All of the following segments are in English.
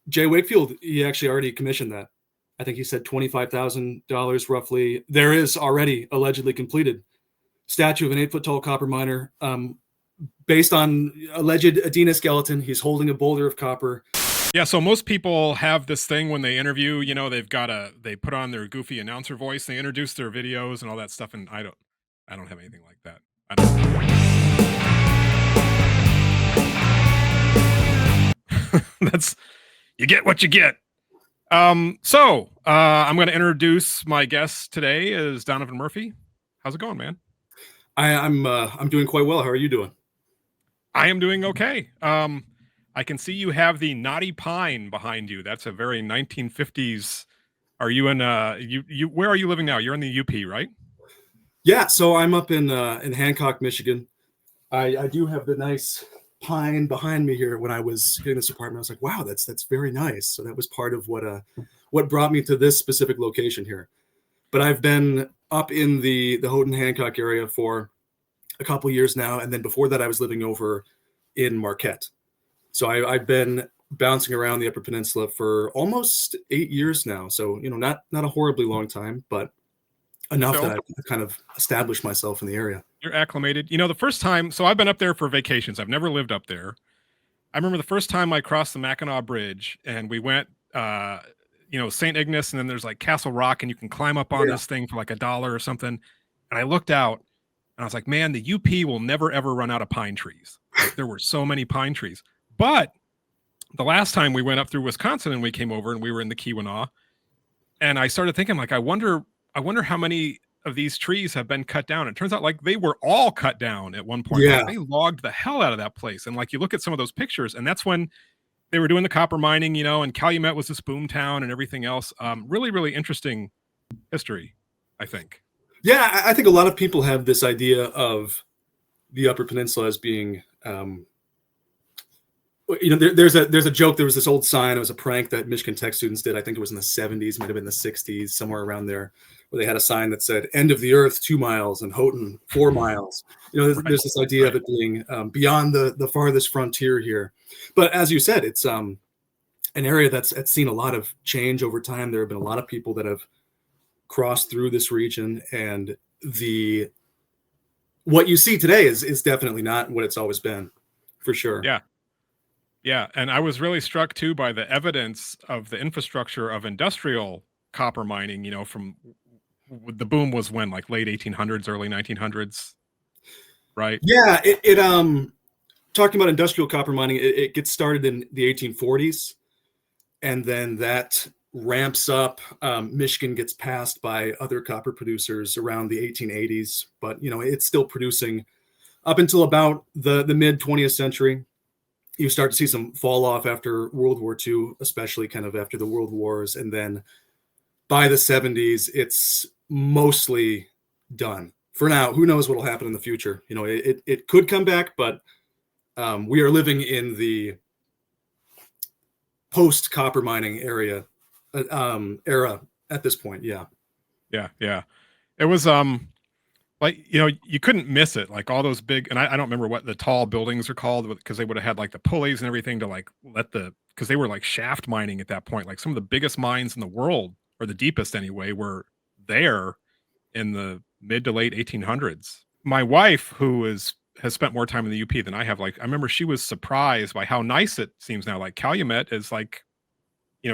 Jay Wakefield, he actually already commissioned that. I think he said $25,000 roughly. There is already allegedly completed statue of an 8-foot tall copper miner, based on alleged Adena skeleton. He's holding a boulder of copper. Yeah, so most people have this thing when they interview, they put on their goofy announcer voice, they introduce their videos and all that stuff, and I don't have anything like that. That's, you get what you get. I'm going to introduce my guest today is Donovan Murphy. How's it going, man? I'm doing quite well. How are you doing? I am doing okay. I can see you have the knotty pine behind you. That's a very 1950s. Are you in where are you living now? You're in the UP, right? Yeah, so I'm up in Hancock, Michigan. I do have the nice pine behind me here. When I was getting this apartment, I was like, wow, that's very nice. So that was part of what brought me to this specific location here. But I've been up in the Houghton Hancock area for a couple of years now, and then before that I was living over in Marquette. So I've been bouncing around the Upper Peninsula for almost 8 years now. So, not a horribly long time, but enough that I've kind of established myself in the area. You're acclimated. The first time, so I've been up there for vacations. I've never lived up there. I remember the first time I crossed the Mackinac Bridge and we went, St. Ignace, and then there's like Castle Rock, and you can climb up on this thing for like $1 or something. And I looked out and I was like, man, the UP will never, ever run out of pine trees. Like, there were so many pine trees. But the last time we went up through Wisconsin and we came over and we were in the Keweenaw, and I started thinking, like, I wonder how many of these trees have been cut down. It turns out like they were all cut down at one point. Yeah. Like, they logged the hell out of that place. And like, you look at some of those pictures, and that's when they were doing the copper mining, and Calumet was this boom town and everything else. Really, really interesting history, I think. Yeah, I think a lot of people have this idea of the Upper Peninsula as being, there's a joke. There was this old sign. It was a prank that Michigan Tech students did. I think it was in the 70s, might have been the 60s, somewhere around there, where they had a sign that said "End of the Earth 2 miles" and Houghton 4 miles. There's this idea of it being beyond the farthest frontier here. But as you said, it's an area that's seen a lot of change over time. There have been a lot of people that have crossed through this region, and what you see today is definitely not what it's always been, for sure. Yeah, and I was really struck too by the evidence of the infrastructure of industrial copper mining. From the boom was when, like, late 1800s, early 1900s, right? Yeah, it talking about industrial copper mining, it gets started in the 1840s, and then that ramps up. Michigan gets passed by other copper producers around the 1880s, but it's still producing up until about the mid 20th century. You start to see some fall off after World War II, especially kind of after the World Wars. And then by the 70s, it's mostly done for now. Who knows what will happen in the future? It could come back, but we are living in the post copper mining era at this point. Yeah. It was, you couldn't miss it. Like, all those big, and I don't remember what the tall buildings are called, because they would have had like the pulleys and everything to like because they were like shaft mining at that point. Like, some of the biggest mines in the world, or the deepest anyway, were there in the mid to late 1800s. My wife, who has spent more time in the UP than I have, like, I remember she was surprised by how nice it seems now. Like, Calumet is like,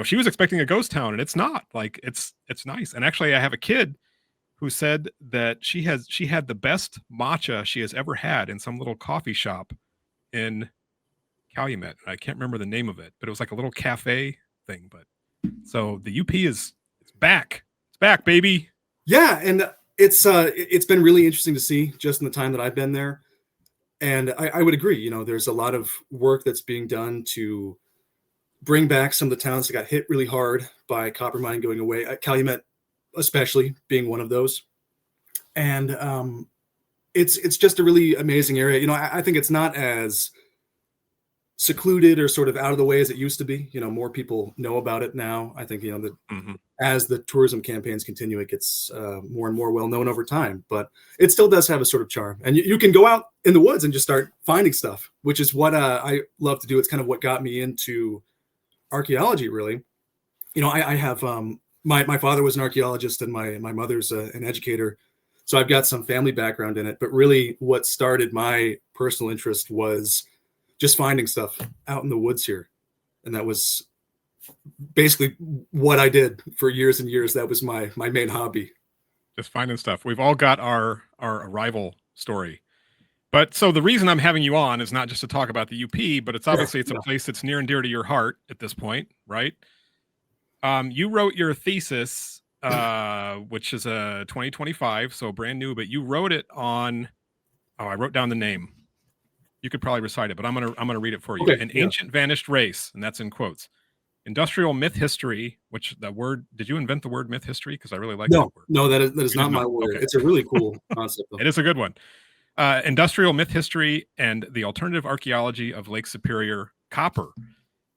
she was expecting a ghost town, and it's not. Like, it's nice. And actually, I have a kid who said that she had the best matcha she has ever had in some little coffee shop in Calumet. I can't remember the name of it, but it was like a little cafe thing. But so the UP it's back. It's back, baby. Yeah, and it's been really interesting to see just in the time that I've been there. And I would agree, there's a lot of work that's being done to bring back some of the towns that got hit really hard by copper mining going away. Calumet especially being one of those. And it's just a really amazing area. I think it's not as secluded or sort of out of the way as it used to be. More people know about it now. I think, as the tourism campaigns continue, it gets more and more well known over time, but it still does have a sort of charm. And you can go out in the woods and just start finding stuff, which is what I love to do. It's kind of what got me into archaeology, really. I have my father was an archaeologist and my mother's an educator, so I've got some family background in it. But really, what started my personal interest was just finding stuff out in the woods here, and that was basically what I did for years and years. That was my main hobby. Just finding stuff. We've all got our arrival story. But so the reason I'm having you on is not just to talk about the UP, but it's obviously it's a place that's near and dear to your heart at this point, right? You wrote your thesis, which is a 2025, so brand new, but you wrote it on. Oh, I wrote down the name. You could probably recite it, but I'm gonna read it for you. Okay, An ancient vanished race, and that's in quotes. Industrial myth history, which the word, did you invent the word myth history? Because I really like that word. No, that is not my word. Okay. It's a really cool concept, though. It is a good one. Industrial myth history and the alternative archaeology of Lake Superior copper.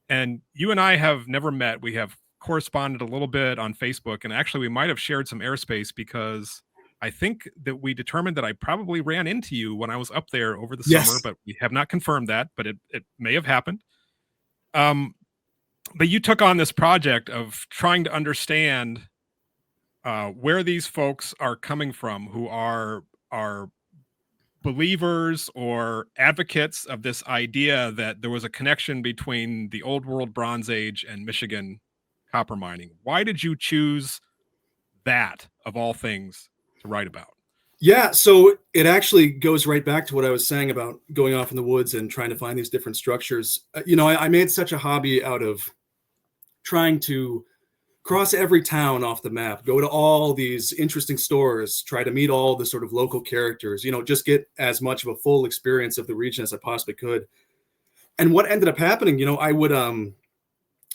And you and I have never met. We have corresponded a little bit on Facebook, and actually we might have shared some airspace because I think that we determined that I probably ran into you when I was up there over the summer, but we have not confirmed that, but it may have happened. But you took on this project of trying to understand where these folks are coming from, who are believers or advocates of this idea that there was a connection between the Old World Bronze Age and Michigan copper mining. Why did you choose that, of all things, to write about? Yeah, so it actually goes right back to what I was saying about going off in the woods and trying to find these different structures. I made such a hobby out of trying to cross every town off the map, go to all these interesting stores, try to meet all the sort of local characters, just get as much of a full experience of the region as I possibly could. And what ended up happening, I would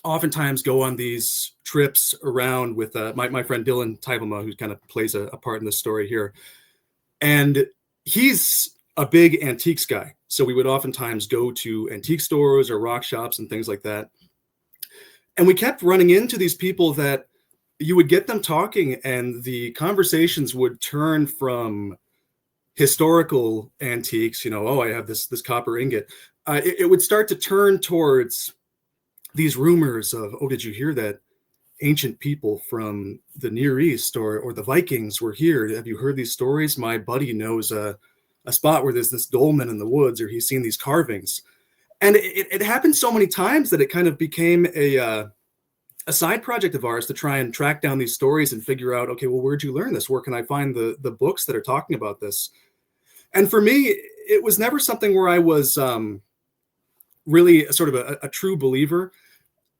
oftentimes go on these trips around with my friend Dylan Tybelma, who kind of plays a part in this story here. And he's a big antiques guy. So we would oftentimes go to antique stores or rock shops and things like that. And we kept running into these people that you would get them talking, and the conversations would turn from historical antiques, I have this copper ingot. It would start to turn towards these rumors of, did you hear that ancient people from the Near East or the Vikings were here? Have you heard these stories? My buddy knows a spot where there's this dolmen in the woods, or he's seen these carvings. And it happened so many times that it kind of became a side project of ours to try and track down these stories and figure out, okay, well, where'd you learn this? Where can I find the books that are talking about this? And for me, it was never something where I was really sort of a true believer.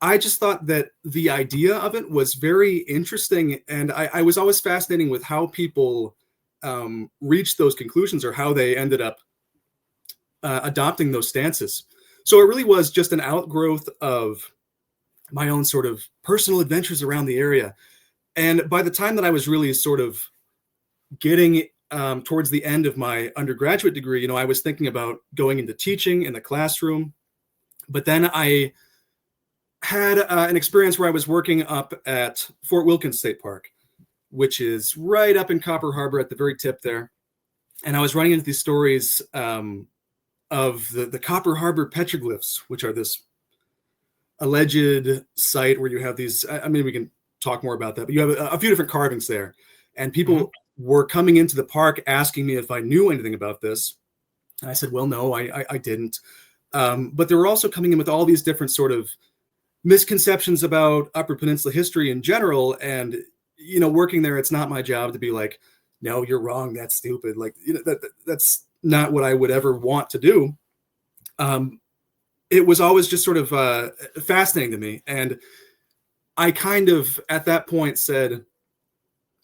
I just thought that the idea of it was very interesting. And I was always fascinating with how people reached those conclusions, or how they ended up adopting those stances. So it really was just an outgrowth of my own sort of personal adventures around the area. And by the time that I was really sort of getting towards the end of my undergraduate degree, I was thinking about going into teaching in the classroom. But then I had an experience where I was working up at Fort Wilkins State Park, which is right up in Copper Harbor at the very tip there. And I was running into these stories of the Copper Harbor petroglyphs, which are this alleged site where you have these, we can talk more about that, but you have a few different carvings there. And people were coming into the park asking me if I knew anything about this. And I said, well, no, I didn't. But they were also coming in with all these different sort of misconceptions about Upper Peninsula history in general. And, working there, it's not my job to be like, no, you're wrong. That's stupid. Like, that's not what I would ever want to do. It was always just sort of fascinating to me. And I kind of, at that point, said,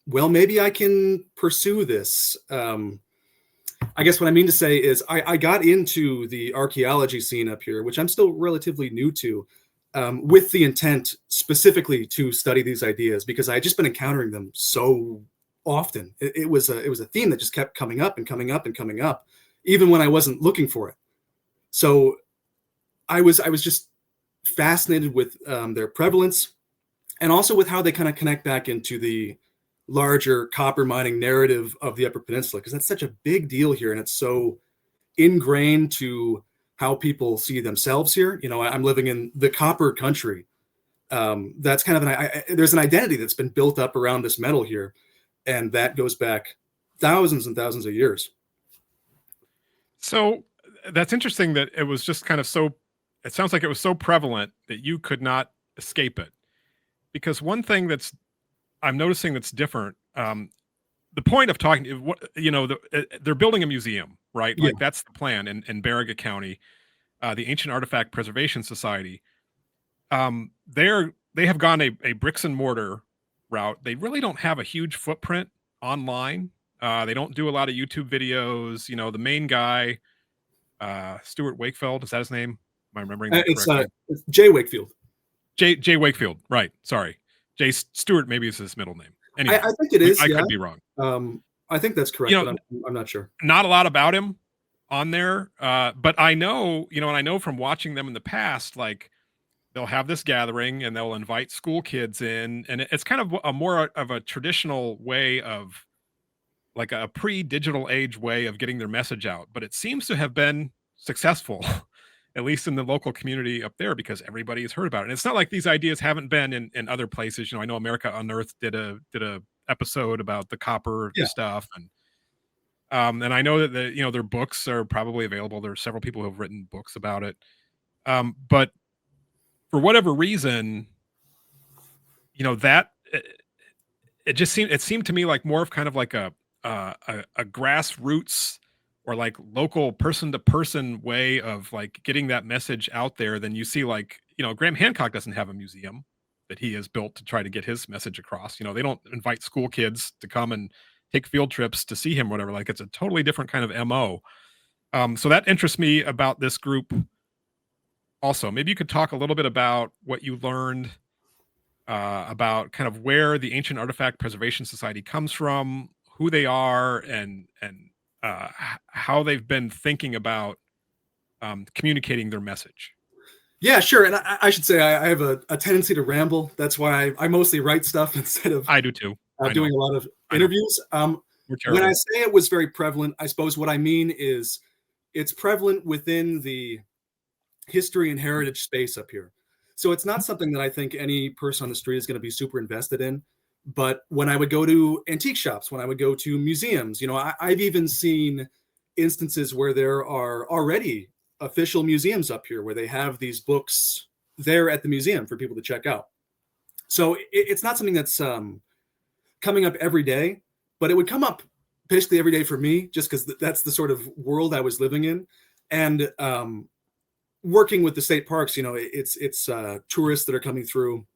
well, maybe I can pursue this. I guess what I mean to say is I got into the archaeology scene up here, which I'm still relatively new to, with the intent specifically to study these ideas, because I had just been encountering them so often. It was a theme that just kept coming up and coming up and coming up, even when I wasn't looking for it. So I was just fascinated with their prevalence, and also with how they kind of connect back into the larger copper mining narrative of the Upper Peninsula, because that's such a big deal here, and it's so ingrained to how people see themselves here. I'm living in the copper country, That's kind of there's an identity that's been built up around this metal here, and that goes back thousands and thousands of years. So that's interesting that it was just kind of so, it sounds like it was so prevalent that you could not escape it. Because one thing that's I'm noticing that's different, the point of talking, they're building a museum, right? Yeah, Like that's the plan in Baraga County, the Ancient Artifact Preservation Society. They have gone a bricks and mortar route. They really don't have a huge footprint online. They don't do a lot of YouTube videos. You know, the main guy, Stuart Wakefield, is that his name? Am I remembering that correctly? it's Jay Wakefield. Jay Wakefield, right? Sorry, Jay Stewart. Maybe is his middle name. Anyway, I think it is. I Yeah. could be wrong. I think that's correct, but I'm not sure. Not a lot about him on there, but I know, and I know from watching them in the past, like they'll have this gathering and they'll invite school kids in, and it's kind of a more of a traditional way of, like, a pre-digital age way of getting their message out. But it seems to have been successful, at least in the local community up there, because everybody has heard about it. And it's not like these ideas haven't been in other places. I know America Unearthed did a episode about the copper stuff, and I know that their books are probably available. There are several people who have written books about it, but for whatever reason, that it seemed to me like more of kind of like a grassroots or like local person to person way of like getting that message out there than you see. Like, Graham Hancock doesn't have a museum that he has built to try to get his message across. They don't invite school kids to come and take field trips to see him, whatever. Like, it's a totally different kind of MO. So that interests me about this group. Also, maybe you could talk a little bit about what you learned about kind of where the Ancient Artifact Preservation Society comes from, who they are, and how they've been thinking about communicating their message. Yeah, sure. And I should say I have a tendency to ramble. That's why I mostly write stuff instead of I do too. doing a lot of interviews. When I say it was very prevalent, I suppose what I mean is it's prevalent within the history and heritage space up here. So it's not something that I think any person on the street is going to be super invested in. But when I would go to antique shops, when I would go to museums, I've even seen instances where there are already official museums up here where they have these books there at the museum for people to check out. So it's not something that's coming up every day, but it would come up basically every day for me, just because that's the sort of world I was living in. And working with the state parks, it's tourists that are coming through.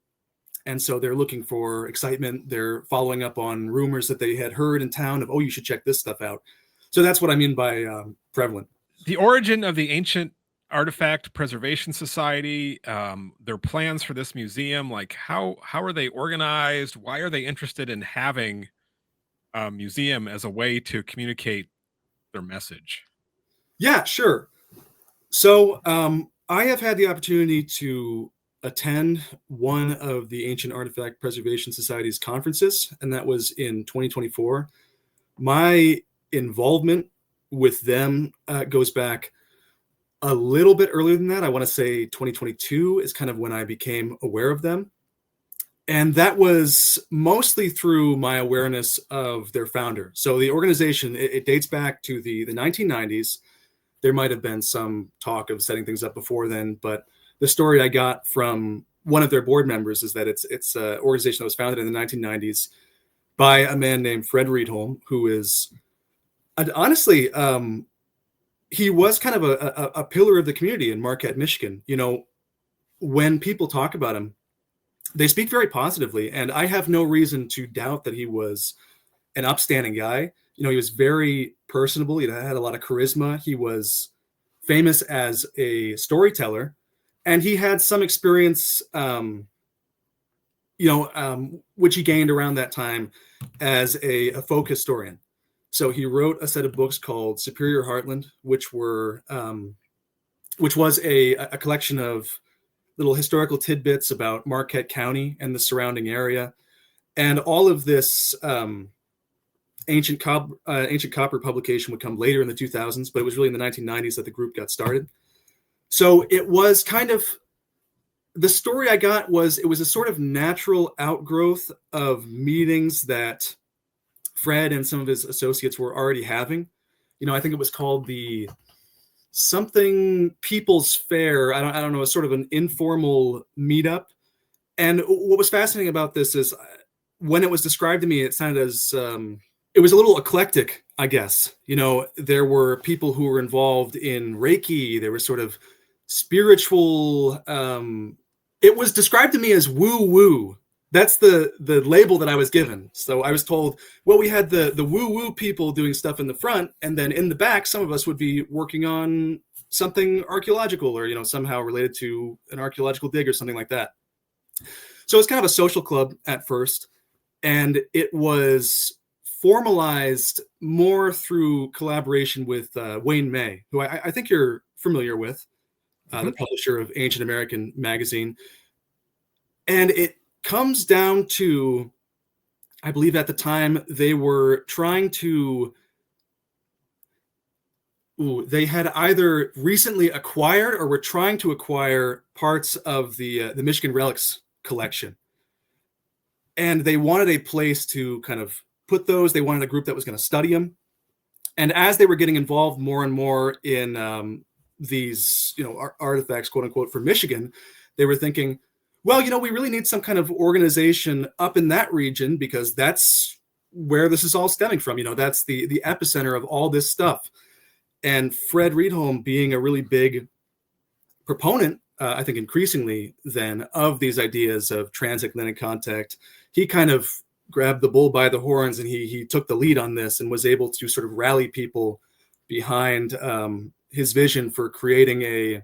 And so they're looking for excitement. They're following up on rumors that they had heard in town of, oh, you should check this stuff out. So that's what I mean by prevalent. The origin of the Ancient Artifact Preservation Society, their plans for this museum, like how are they organized? Why are they interested in having a museum as a way to communicate their message? Yeah, sure. So I have had the opportunity to attend one of the Ancient Artifact Preservation Society's conferences, and that was in 2024. My involvement with them goes back a little bit earlier than that. I want to say 2022 is kind of when I became aware of them. And that was mostly through my awareness of their founder. So the organization, it dates back to the 1990s. There might have been some talk of setting things up before then, but the story I got from one of their board members is that it's an organization that was founded in the 1990s by a man named Fred Riedholm, who is honestly, he was kind of a pillar of the community in Marquette, Michigan. When people talk about him, they speak very positively, and I have no reason to doubt that he was an upstanding guy. He was very personable. He had a lot of charisma. He was famous as a storyteller, and he had some experience, which he gained around that time as a folk historian. So he wrote a set of books called Superior Heartland, which was a collection of little historical tidbits about Marquette County and the surrounding area. And all of this ancient copper publication would come later in the 2000s, but it was really in the 1990s that the group got started. So it was kind of the story I got was it was a sort of natural outgrowth of meetings that Fred and some of his associates were already having. I think it was called the something People's Fair. I don't know, a sort of an informal meetup. And what was fascinating about this is when it was described to me, it sounded as it was a little eclectic, I guess. There were people who were involved in Reiki. There was sort of spiritual. It was described to me as woo woo. That's the label that I was given. So I was told, well, we had the woo woo people doing stuff in the front, and then in the back, some of us would be working on something archaeological or somehow related to an archaeological dig or something like that. So it's kind of a social club at first, and it was formalized more through collaboration with Wayne May, who I think you're familiar with, the publisher of Ancient American magazine. And it comes down to, I believe at the time, they were trying to, they had either recently acquired or were trying to acquire parts of the Michigan Relics collection. And they wanted a place to kind of put those. They wanted a group that was going to study them. And as they were getting involved more and more in these, artifacts, quote unquote, for Michigan, they were thinking, well, we really need some kind of organization up in that region because that's where this is all stemming from. That's the epicenter of all this stuff. And Fred Riedholm, being a really big proponent, I think increasingly then, of these ideas of transatlantic contact, he kind of grabbed the bull by the horns and he took the lead on this and was able to sort of rally people behind his vision for creating a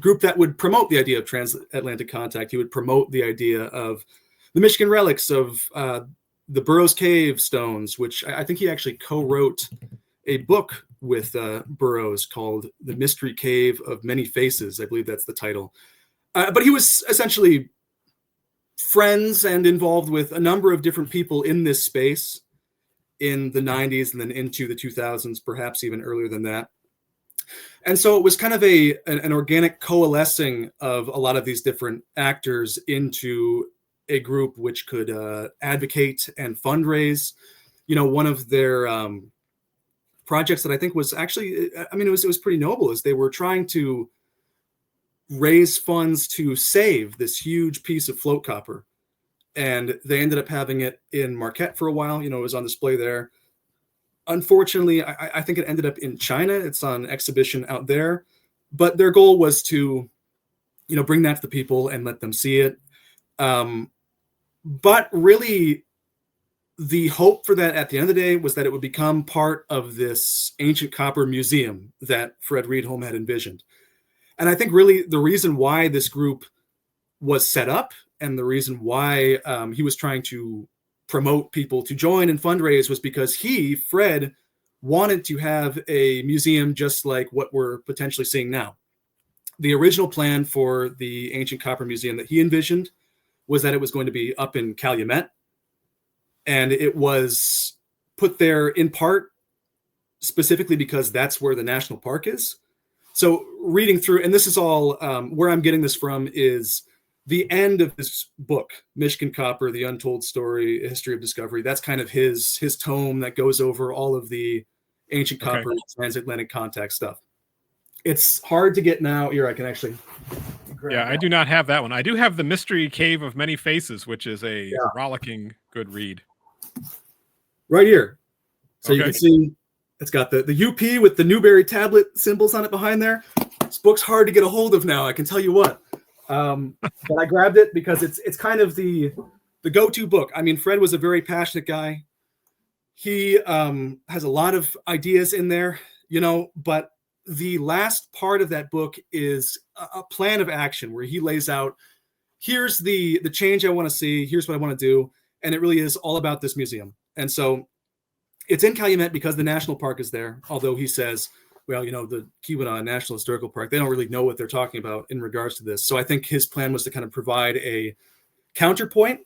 group that would promote the idea of transatlantic contact. He would promote the idea of the Michigan Relics, of the Burrows Cave stones, which I think he actually co-wrote a book with Burrows called The Mystery Cave of Many Faces. I believe that's the title. But he was essentially friends and involved with a number of different people in this space in the 90s and then into the 2000s, perhaps even earlier than that. And so it was kind of an organic coalescing of a lot of these different actors into a group which could advocate and fundraise. One of their projects that I think was actually, it was pretty noble, is they were trying to raise funds to save this huge piece of float copper. And they ended up having it in Marquette for a while. It was on display there. Unfortunately, I think it ended up in China. It's on exhibition out there. But their goal was to, bring that to the people and let them see it. But really, the hope for that at the end of the day was that it would become part of this ancient copper museum that Fred Riedholm had envisioned. And I think really the reason why this group was set up and the reason why he was trying to promote people to join and fundraise was because Fred, wanted to have a museum just like what we're potentially seeing now. The original plan for the Ancient Copper Museum that he envisioned was that it was going to be up in Calumet. And it was put there in part specifically because that's where the national park is. So reading through, and this is all where I'm getting this from, is the end of this book, Michigan Copper, The Untold Story, A History of Discovery. That's kind of his tome that goes over all of the ancient copper transatlantic contact stuff. It's hard to get now. Here, I can actually grab Yeah, that. I do not have that one. I do have The Mystery Cave of Many Faces, which is a rollicking good read. Right here. So you Okay. can see it's got the UP with the Newberry tablet symbols on it behind there. This book's hard to get a hold of now, I can tell you what. But I grabbed it because it's kind of the go-to book. I mean, Fred was a very passionate guy. He has a lot of ideas in there, but the last part of that book is a plan of action where he lays out, here's the change I want to see, here's what I want to do. And it really is all about this museum. And so it's in Calumet because the national park is there. Although he says, well, the Keweenaw National Historical Park, they don't really know what they're talking about in regards to this. So I think his plan was to kind of provide a counterpoint.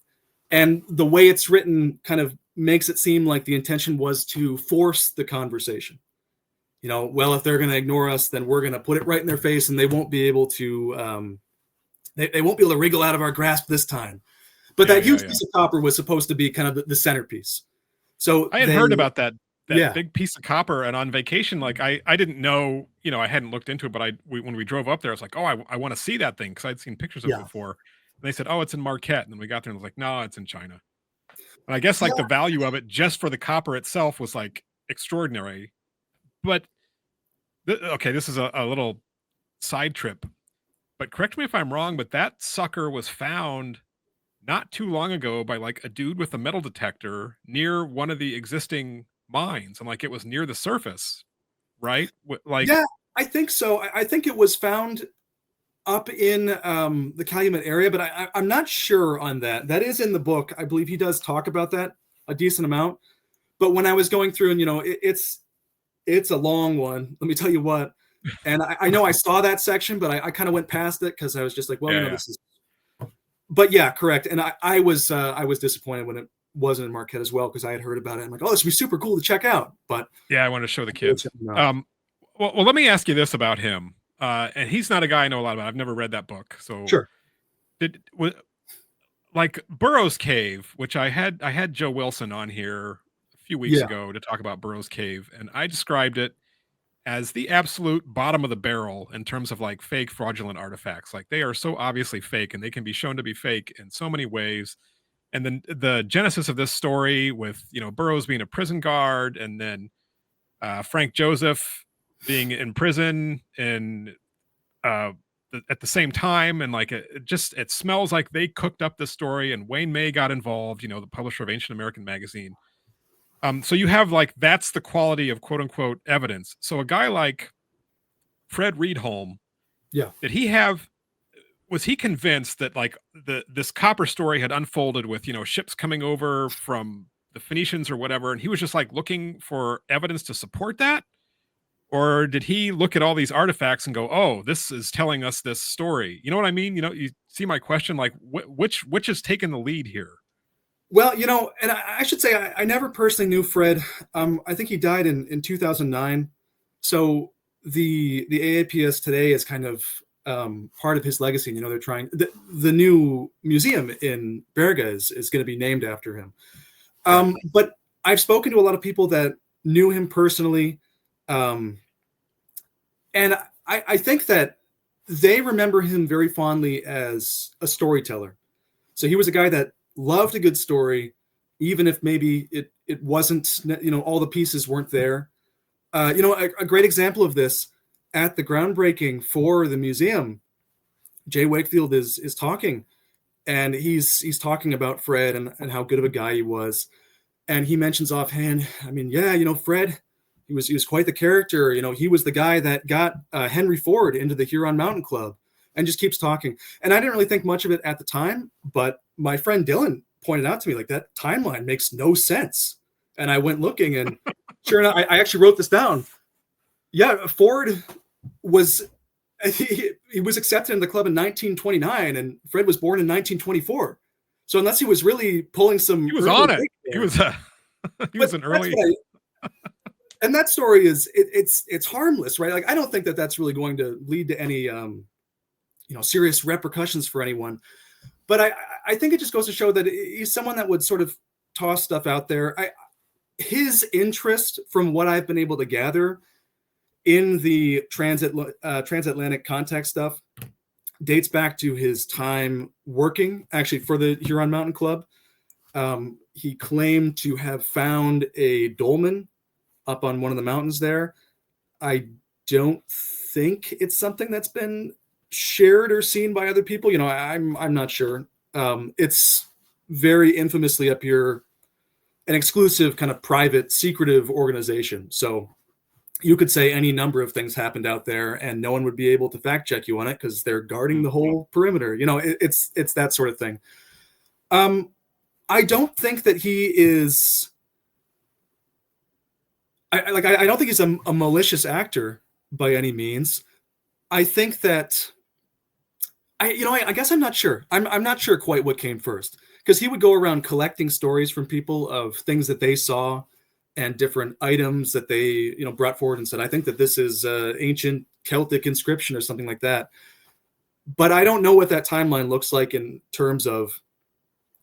And the way it's written kind of makes it seem like the intention was to force the conversation. Well, if they're going to ignore us, then we're going to put it right in their face and they won't be able to They won't be able to wriggle out of our grasp this time. But that huge piece of copper was supposed to be kind of the centerpiece. So I had heard about that Yeah. big piece of copper, and on vacation, like I didn't know, you know, I hadn't looked into it, but when we drove up there, I was like, oh, I want to see that thing because I'd seen pictures of it before. And they said, oh, it's in Marquette, and then we got there and I was like, no, it's in China. And I guess like the value of it just for the copper itself was like extraordinary. But okay, this is a little side trip, but correct me if I'm wrong, but that sucker was found not too long ago by like a dude with a metal detector near one of the existing mines, and like it was near the surface, right? Yeah, I think so. I think it was found up in the Calumet area, but I'm not sure on that. That is in the book. I believe he does talk about that a decent amount. But when I was going through, and it's a long one, let me tell you what. And I know I saw that section, but I kind of went past it because I was just like, well, this is. But yeah, correct. And I was disappointed when it wasn't in Marquette as well, because I had heard about it. I'm like, oh, this would be super cool to check out. But yeah, I want to show the kids. Well, let me ask you this about him. And he's not a guy I know a lot about. I've never read that book. So sure. Like Burrows Cave, which I had Joe Wilson on here a few weeks ago to talk about Burrows Cave, and I described it as the absolute bottom of the barrel in terms of like fake fraudulent artifacts. Like they are so obviously fake, and they can be shown to be fake in so many ways. And then the genesis of this story with, Burrows being a prison guard, and then Frank Joseph being in prison and at the same time, and like it smells like they cooked up this story, and Wayne May got involved, the publisher of Ancient American Magazine. So you have like, that's the quality of quote unquote evidence. So a guy like Fred Reedholm, was he convinced that like this copper story had unfolded with, ships coming over from the Phoenicians or whatever, and he was just like looking for evidence to support that? Or did he look at all these artifacts and go, oh, this is telling us this story? You know what I mean? You see my question, like which has taken the lead here? Well, and I should say I never personally knew Fred. I think he died in 2009. So the AAPS today is kind of part of his legacy. They're trying the new museum in Baraga is going to be named after him. But I've spoken to a lot of people that knew him personally. And I think that they remember him very fondly as a storyteller. So he was a guy that loved a good story, even if maybe it wasn't, all the pieces weren't there. A great example of this, at the groundbreaking for the museum, Jay Wakefield is talking, and he's talking about Fred and how good of a guy he was. And he mentions offhand, Fred, he was quite the character. He was the guy that got Henry Ford into the Huron Mountain Club, and just keeps talking. And I didn't really think much of it at the time, but my friend Dylan pointed out to me, like, that timeline makes no sense. And I went looking, and sure enough, I actually wrote this down. Yeah, Ford was he was accepted in the club in 1929, and Fred was born in 1924. So unless he was really pulling some, he was on it. He was an early. And that story it's harmless, right? Like, I don't think that that's really going to lead to any serious repercussions for anyone. But I think it just goes to show that he's someone that would sort of toss stuff out there. His interest, from what I've been able to gather in the transatlantic contact stuff, dates back to his time working actually for the Huron Mountain Club. He claimed to have found a dolmen up on one of the mountains there. I don't think it's something that's been shared or seen by other people. I'm not sure. It's very infamously up here an exclusive kind of private, secretive organization. So you could say any number of things happened out there, and no one would be able to fact check you on it because they're guarding the whole perimeter. It's that sort of thing. I don't think that he is. I don't think he's a malicious actor by any means. I think that I guess I'm not sure. I'm not sure quite what came first, because he would go around collecting stories from people of things that they saw and different items that they brought forward and said, I think that this is ancient Celtic inscription or something like that. But I don't know what that timeline looks like in terms of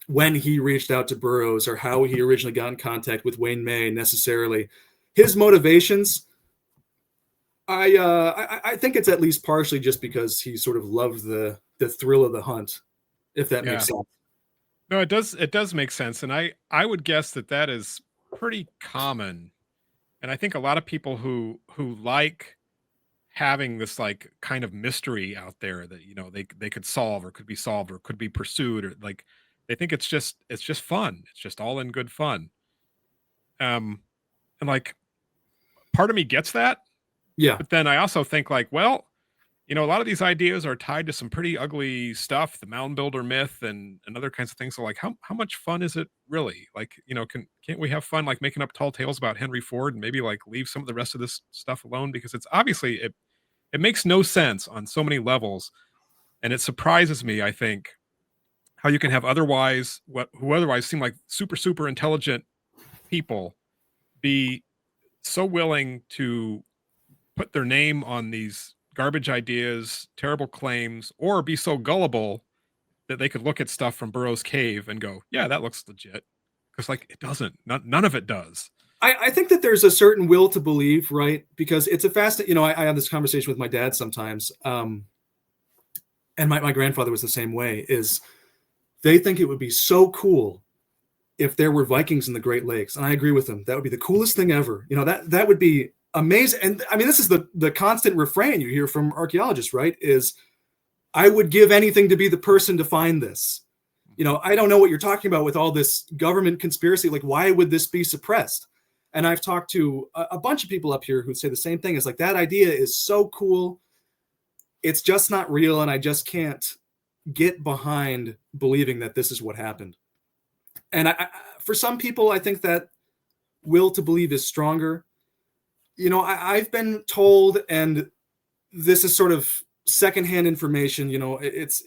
when he reached out to Burrows or how he originally got in contact with Wayne May necessarily. His motivations, I think it's at least partially just because he sort of loved the thrill of the hunt, if that Yeah. makes sense. No, it does make sense, and I would guess that that is pretty common, and I think a lot of people who like having this, like, kind of mystery out there that, they could solve or could be solved or could be pursued, or, like, they think it's just fun. It's just all in good fun. Um, and, like, part of me gets that, Yeah. but then I also think, like, well, a lot of these ideas are tied to some pretty ugly stuff, the mound builder myth and other kinds of things. So, like, how much fun is it really? Like, can't we have fun, like, making up tall tales about Henry Ford and maybe, like, leave some of the rest of this stuff alone? Because it's obviously it makes no sense on so many levels, and it surprises me, I think, how you can have who otherwise seem like super intelligent people be so willing to put their name on these garbage ideas, terrible claims, or be so gullible that they could look at stuff from Burrows Cave and go, "Yeah, that looks legit." Because, like, it doesn't. None of it does. I think that there's a certain will to believe, right? Because it's a I have this conversation with my dad sometimes. And my grandfather was the same way, is they think it would be so cool if there were Vikings in the Great Lakes. And I agree with them. That would be the coolest thing ever. That would be amazing. And I mean, this is the constant refrain you hear from archaeologists, right? Is I would give anything to be the person to find this. I don't know what you're talking about with all this government conspiracy. Like, why would this be suppressed? And I've talked to a bunch of people up here who say the same thing. Is like, that idea is so cool. It's just not real. And I just can't get behind believing that this is what happened. And for some people, I think that will to believe is stronger. I've been told, and this is sort of secondhand information, it's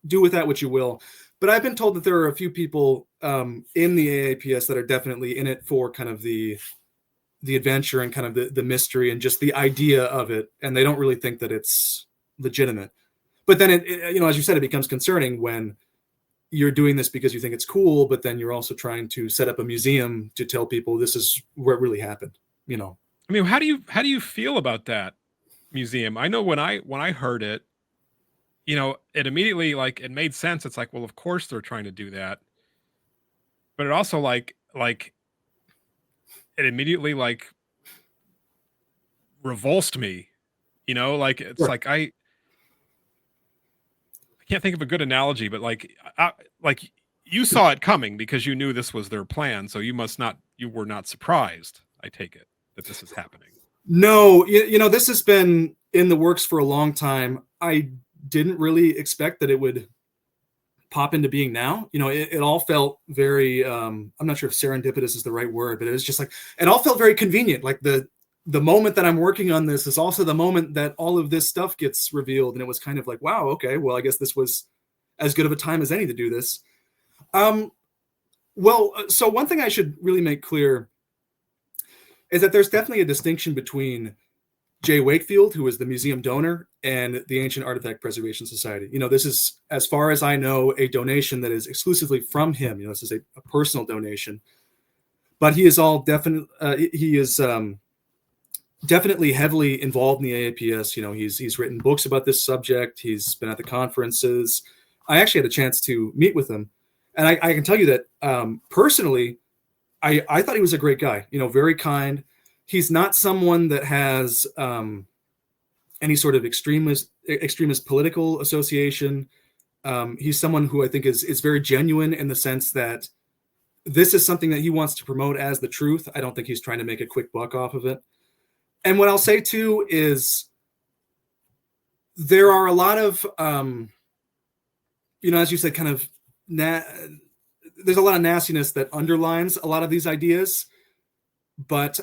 do with that what you will. But I've been told that there are a few people in the AAPS that are definitely in it for kind of the adventure and kind of the mystery and just the idea of it. And they don't really think that it's legitimate. But then, as you said, it becomes concerning when you're doing this because you think it's cool, but then you're also trying to set up a museum to tell people this is where it really happened. I mean, how do you feel about that museum? I know when I heard it, it immediately, like, it made sense. It's like, well, of course they're trying to do that. But it also, like it immediately, like, revulsed me, like, it's Sure. like I can't think of a good analogy, but, like, you saw it coming because you knew this was their plan. So you were not surprised, I take it, that this is happening. No, this has been in the works for a long time. I didn't really expect that it would pop into being now. It all felt very, I'm not sure if serendipitous is the right word, but it was just like, it all felt very convenient. Like the moment that I'm working on this is also the moment that all of this stuff gets revealed. And it was kind of like, wow, okay, well, I guess this was as good of a time as any to do this. So one thing I should really make clear is that there's definitely a distinction between J. Wakefield, who is the museum donor, and the Ancient Artifact Preservation Society. This is, as far as I know, a donation that is exclusively from him. This is a personal donation. But he is definitely heavily involved in the AAPS. He's written books about this subject. He's been at the conferences. I actually had a chance to meet with him. And I can tell you that personally, I thought he was a great guy, very kind. He's not someone that has any sort of extremist political association. He's someone who I think is very genuine in the sense that this is something that he wants to promote as the truth. I don't think he's trying to make a quick buck off of it. And what I'll say too is there are a lot of, as you said, kind of there's a lot of nastiness that underlines a lot of these ideas, but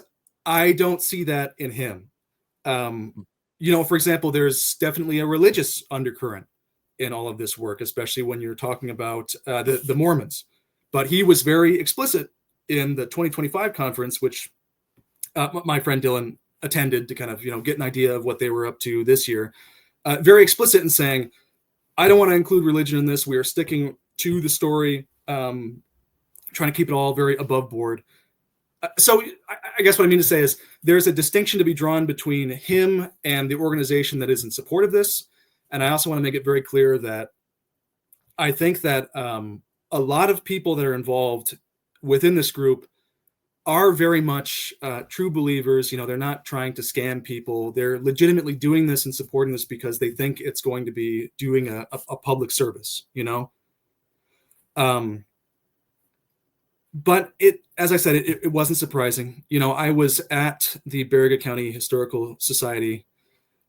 I don't see that in him. For example, there's definitely a religious undercurrent in all of this work, especially when you're talking about the Mormons. But he was very explicit in the 2025 conference, which my friend Dylan attended to kind of, get an idea of what they were up to this year. very explicit in saying, I don't want to include religion in this. We are sticking to the story, trying to keep it all very above board. So I guess what I mean to say is there's a distinction to be drawn between him and the organization that is in support of this. And I also want to make it very clear that I think that a lot of people that are involved within this group are very much true believers. They're not trying to scam people. They're legitimately doing this and supporting this because they think it's going to be doing a public service, But as I said, it wasn't surprising. I was at the Baraga County Historical Society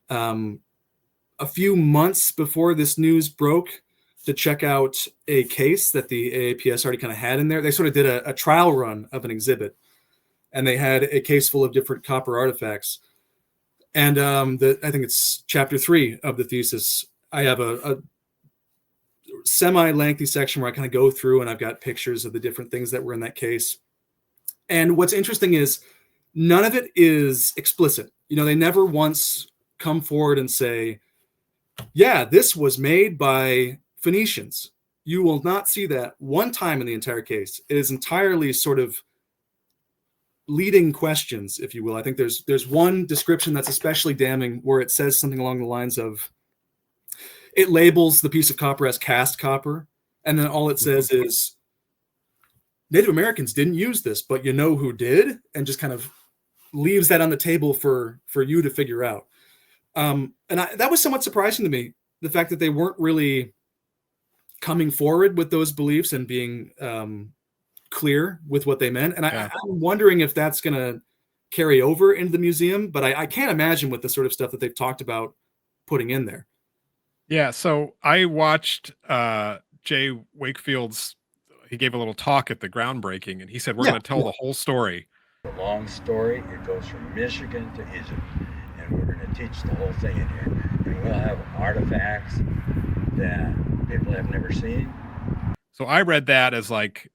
a few months before this news broke to check out a case that the AAPS already kind of had in there. They sort of did a trial run of an exhibit, and they had a case full of different copper artifacts. And I think it's chapter 3 of the thesis. I have a semi-lengthy section where I kind of go through and I've got pictures of the different things that were in that case. And what's interesting is none of it is explicit. They never once come forward and say, yeah, this was made by Phoenicians. You will not see that one time in the entire case. It is entirely sort of leading questions, if you will. I think there's one description that's especially damning where it says something along the lines of, it labels the piece of copper as cast copper, and then all it says is Native Americans didn't use this, but you know who did, and just kind of leaves that on the table for you to figure out. That was somewhat surprising to me, the fact that they weren't really coming forward with those beliefs and being clear with what they meant. And I'm wondering if that's going to carry over into the museum, but I can't imagine with the sort of stuff that they've talked about putting in there. Yeah, so I watched Jay Wakefield's, he gave a little talk at the groundbreaking, and he said, we're going to tell the whole story. A long story. It goes from Michigan to Egypt, and we're going to teach the whole thing in here. And we'll have artifacts that people have never seen. So I read that as like,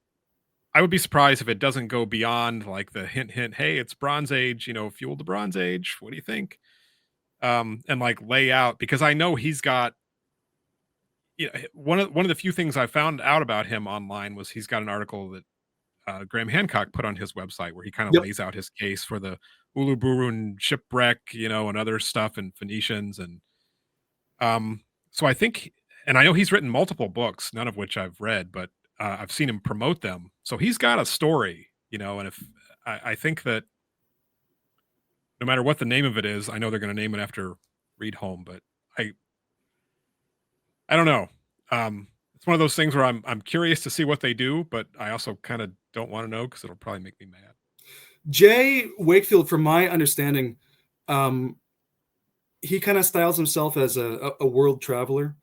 I would be surprised if it doesn't go beyond like the hint, hey, it's Bronze Age, fueled the Bronze Age. What do you think? And like lay out, because I know he's got, one of the few things I found out about him online was he's got an article that Graham Hancock put on his website where he kind of lays out his case for the Uluburun shipwreck, and other stuff and Phoenicians. And so I think, and I know he's written multiple books, none of which I've read, but I've seen him promote them. So he's got a story, and if I think that no matter what the name of it is, I know they're going to name it after Reed Home, but I don't know. It's one of those things where I'm curious to see what they do, but I also kind of don't want to know because it'll probably make me mad. Jay Wakefield, from my understanding, he kind of styles himself as a world traveler.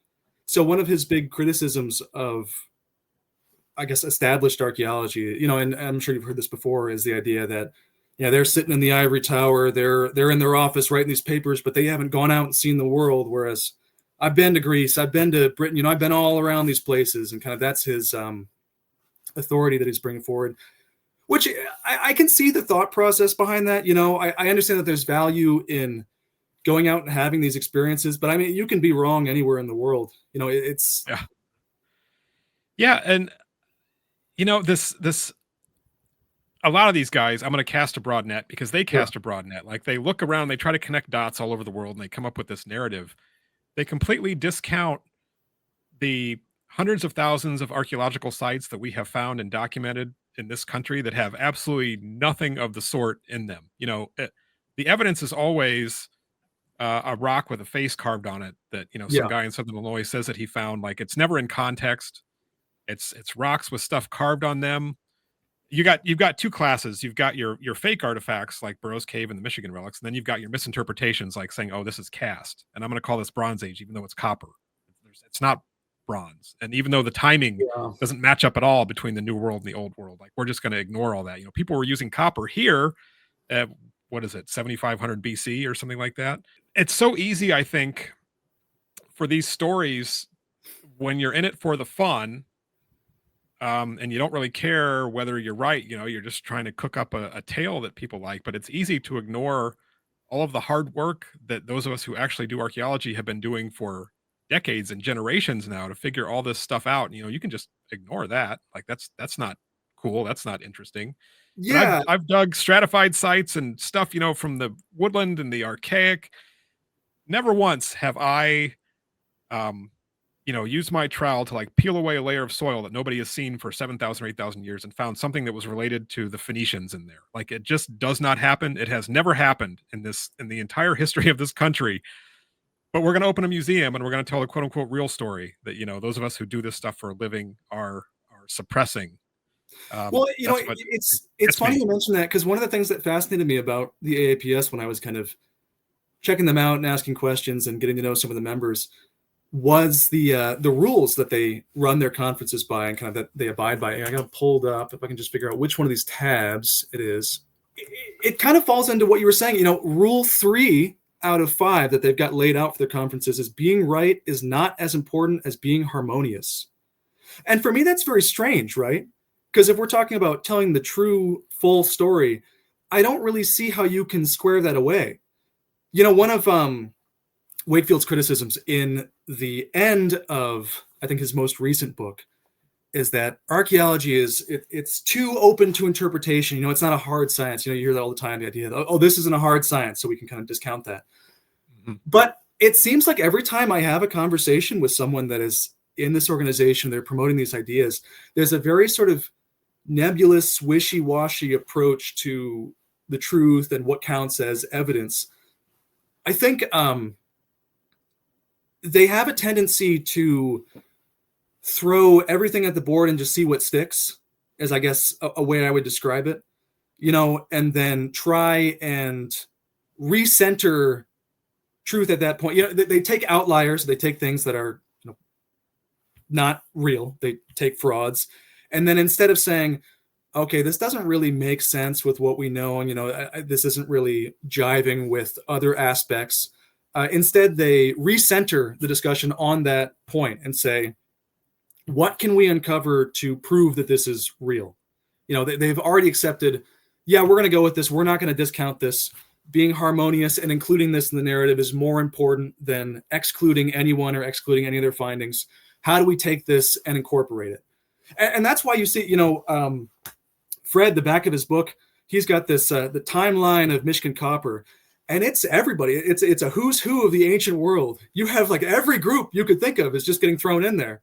So one of his big criticisms of, I guess, established archaeology, and I'm sure you've heard this before, is the idea that, they're sitting in the ivory tower, they're in their office writing these papers, but they haven't gone out and seen the world. Whereas I've been to Greece, I've been to Britain, I've been all around these places, and kind of that's his authority that he's bringing forward, which I can see the thought process behind that. I understand that there's value in going out and having these experiences, but I mean, you can be wrong anywhere in the world. It's yeah. And this, a lot of these guys, I'm going to cast a broad net because they cast a broad net. Like they look around, they try to connect dots all over the world, and they come up with this narrative. They completely discount the hundreds of thousands of archaeological sites that we have found and documented in this country that have absolutely nothing of the sort in them. The evidence is always a rock with a face carved on it that, some guy in Southern Illinois says that he found. Like it's never in context. It's rocks with stuff carved on them. You've got two classes. You've got your fake artifacts like Burrows Cave and the Michigan Relics, and then you've got your misinterpretations like saying, "Oh, this is cast," and I'm going to call this Bronze Age, even though it's copper. It's not bronze, and even though the timing doesn't match up at all between the New World and the Old World, like we're just going to ignore all that. People were using copper here at, what is it, 7,500 BC or something like that. It's so easy, I think, for these stories when you're in it for the fun. And you don't really care whether you're right, you're just trying to cook up a tale that people like, but it's easy to ignore all of the hard work that those of us who actually do archaeology have been doing for decades and generations now to figure all this stuff out. You can just ignore that. Like that's not cool. That's not interesting. But Yeah, I've dug stratified sites and stuff, from the woodland and the archaic. Never once have I um used my trowel to like peel away a layer of soil that nobody has seen for 7,000 or 8,000 years and found something that was related to the Phoenicians in there. Like it just does not happen. It has never happened in the entire history of this country. But we're going to open a museum and we're going to tell a quote unquote real story that, those of us who do this stuff for a living are suppressing. well, That's what it's gets funny me. you mention that, because one of the things that fascinated me about the AAPS when I was kind of checking them out and asking questions and getting to know some of the members was the rules that they run their conferences by and kind of that they abide by. I got it pulled up if I can just figure out which one of these tabs it is. It kind of falls into what you were saying. Rule 3 out of 5 that they've got laid out for their conferences is being right is not as important as being harmonious. And for me, that's very strange, right? Because if we're talking about telling the true full story, I don't really see how you can square that away. One of Wakefield's criticisms in the end of, I think, his most recent book is that archaeology it's too open to interpretation. It's not a hard science. You hear that all the time, the idea that, oh, this isn't a hard science, so we can kind of discount that. Mm-hmm. But it seems like every time I have a conversation with someone that is in this organization, they're promoting these ideas, there's a very sort of nebulous, wishy-washy approach to the truth and what counts as evidence. I think they have a tendency to throw everything at the board and just see what sticks, is I guess a way I would describe it, and then try and recenter truth at that point. They take outliers, they take things that are not real, they take frauds, and then instead of saying, okay, this doesn't really make sense with what we know, and this isn't really jiving with other aspects, instead they recenter the discussion on that point and say, what can we uncover to prove that this is real? They've already accepted, yeah, we're going to go with this, we're not going to discount this. Being harmonious and including this in the narrative is more important than excluding anyone or excluding any of their findings. How do we take this and incorporate it? And that's why you see, Fred, the back of his book, he's got this the timeline of Michigan copper, and it's everybody. It's a who's who of the ancient world. You have like every group you could think of is just getting thrown in there,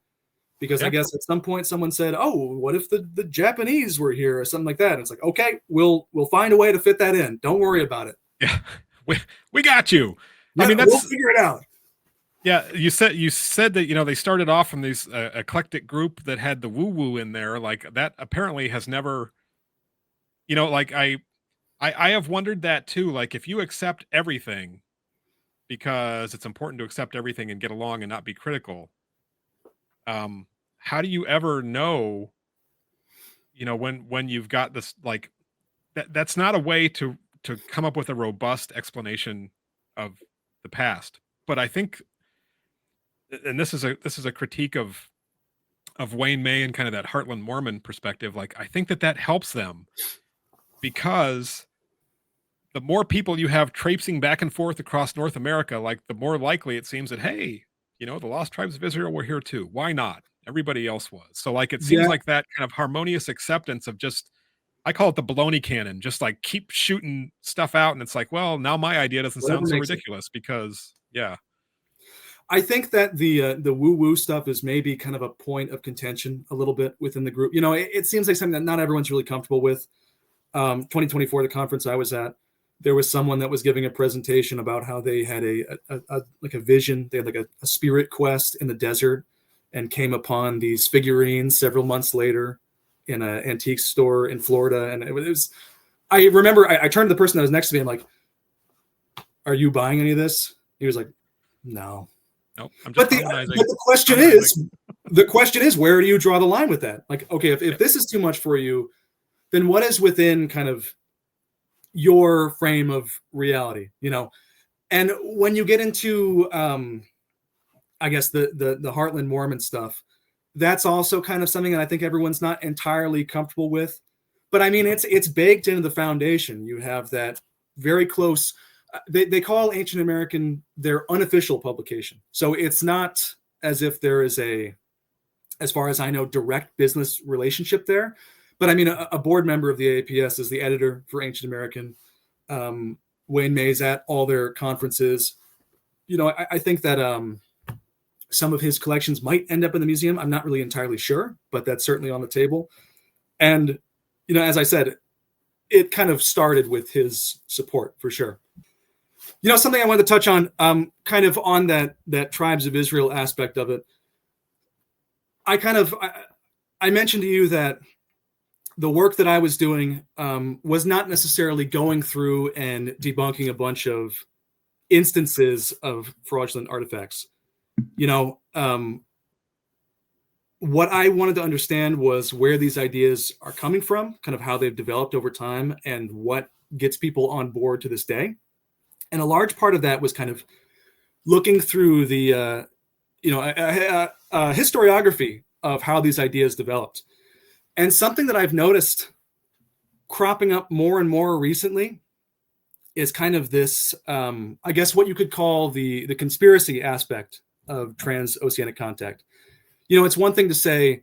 because I guess at some point someone said, "Oh, what if the Japanese were here or something like that?" And it's like, okay, we'll find a way to fit that in. Don't worry about it. Yeah, we got you. I mean, we'll figure it out. Yeah, you said that they started off from this eclectic group that had the woo woo in there. Like that apparently has never. Like I have wondered that too. Like if you accept everything because it's important to accept everything and get along and not be critical, how do you ever know, when you've got this, like that's not a way to come up with a robust explanation of the past. But I think, and this is a critique of Wayne May and kind of that Heartland Mormon perspective. Like I think that helps them, because the more people you have traipsing back and forth across North America, like the more likely it seems that, hey, the lost tribes of Israel were here too. Why not? Everybody else was. So like, it seems like that kind of harmonious acceptance of just, I call it the baloney cannon, just like keep shooting stuff out. And it's like, well, now my idea doesn't sound so ridiculous because I think that the woo-woo stuff is maybe kind of a point of contention a little bit within the group. It seems like something that not everyone's really comfortable with. 2024, the conference I was at, there was someone that was giving a presentation about how they had a vision. They had like a spirit quest in the desert and came upon these figurines several months later in an antique store in Florida. And it was, I remember I turned to the person that was next to me. I'm like, are you buying any of this? He was like, no. Nope. I'm just but the question is, where do you draw the line with that? Like, okay, if this is too much for you, then what is within kind of your frame of reality, And when you get into, I guess the Heartland Mormon stuff, that's also kind of something that I think everyone's not entirely comfortable with. But I mean, it's baked into the foundation. You have that very close they call Ancient American their unofficial publication. So it's not as if there is as far as I know, direct business relationship there. But I mean, a board member of the AAPS is the editor for Ancient American. Wayne May's at all their conferences. I think that some of his collections might end up in the museum. I'm not really entirely sure, but that's certainly on the table. And, as I said, it kind of started with his support for sure. Something I wanted to touch on, kind of on that Tribes of Israel aspect of it. I mentioned to you that the work that I was doing was not necessarily going through and debunking a bunch of instances of fraudulent artifacts. What I wanted to understand was where these ideas are coming from, kind of how they've developed over time, and what gets people on board to this day. And a large part of that was kind of looking through the, historiography of how these ideas developed. And something that I've noticed cropping up more and more recently is kind of this, I guess what you could call the conspiracy aspect of transoceanic contact. It's one thing to say,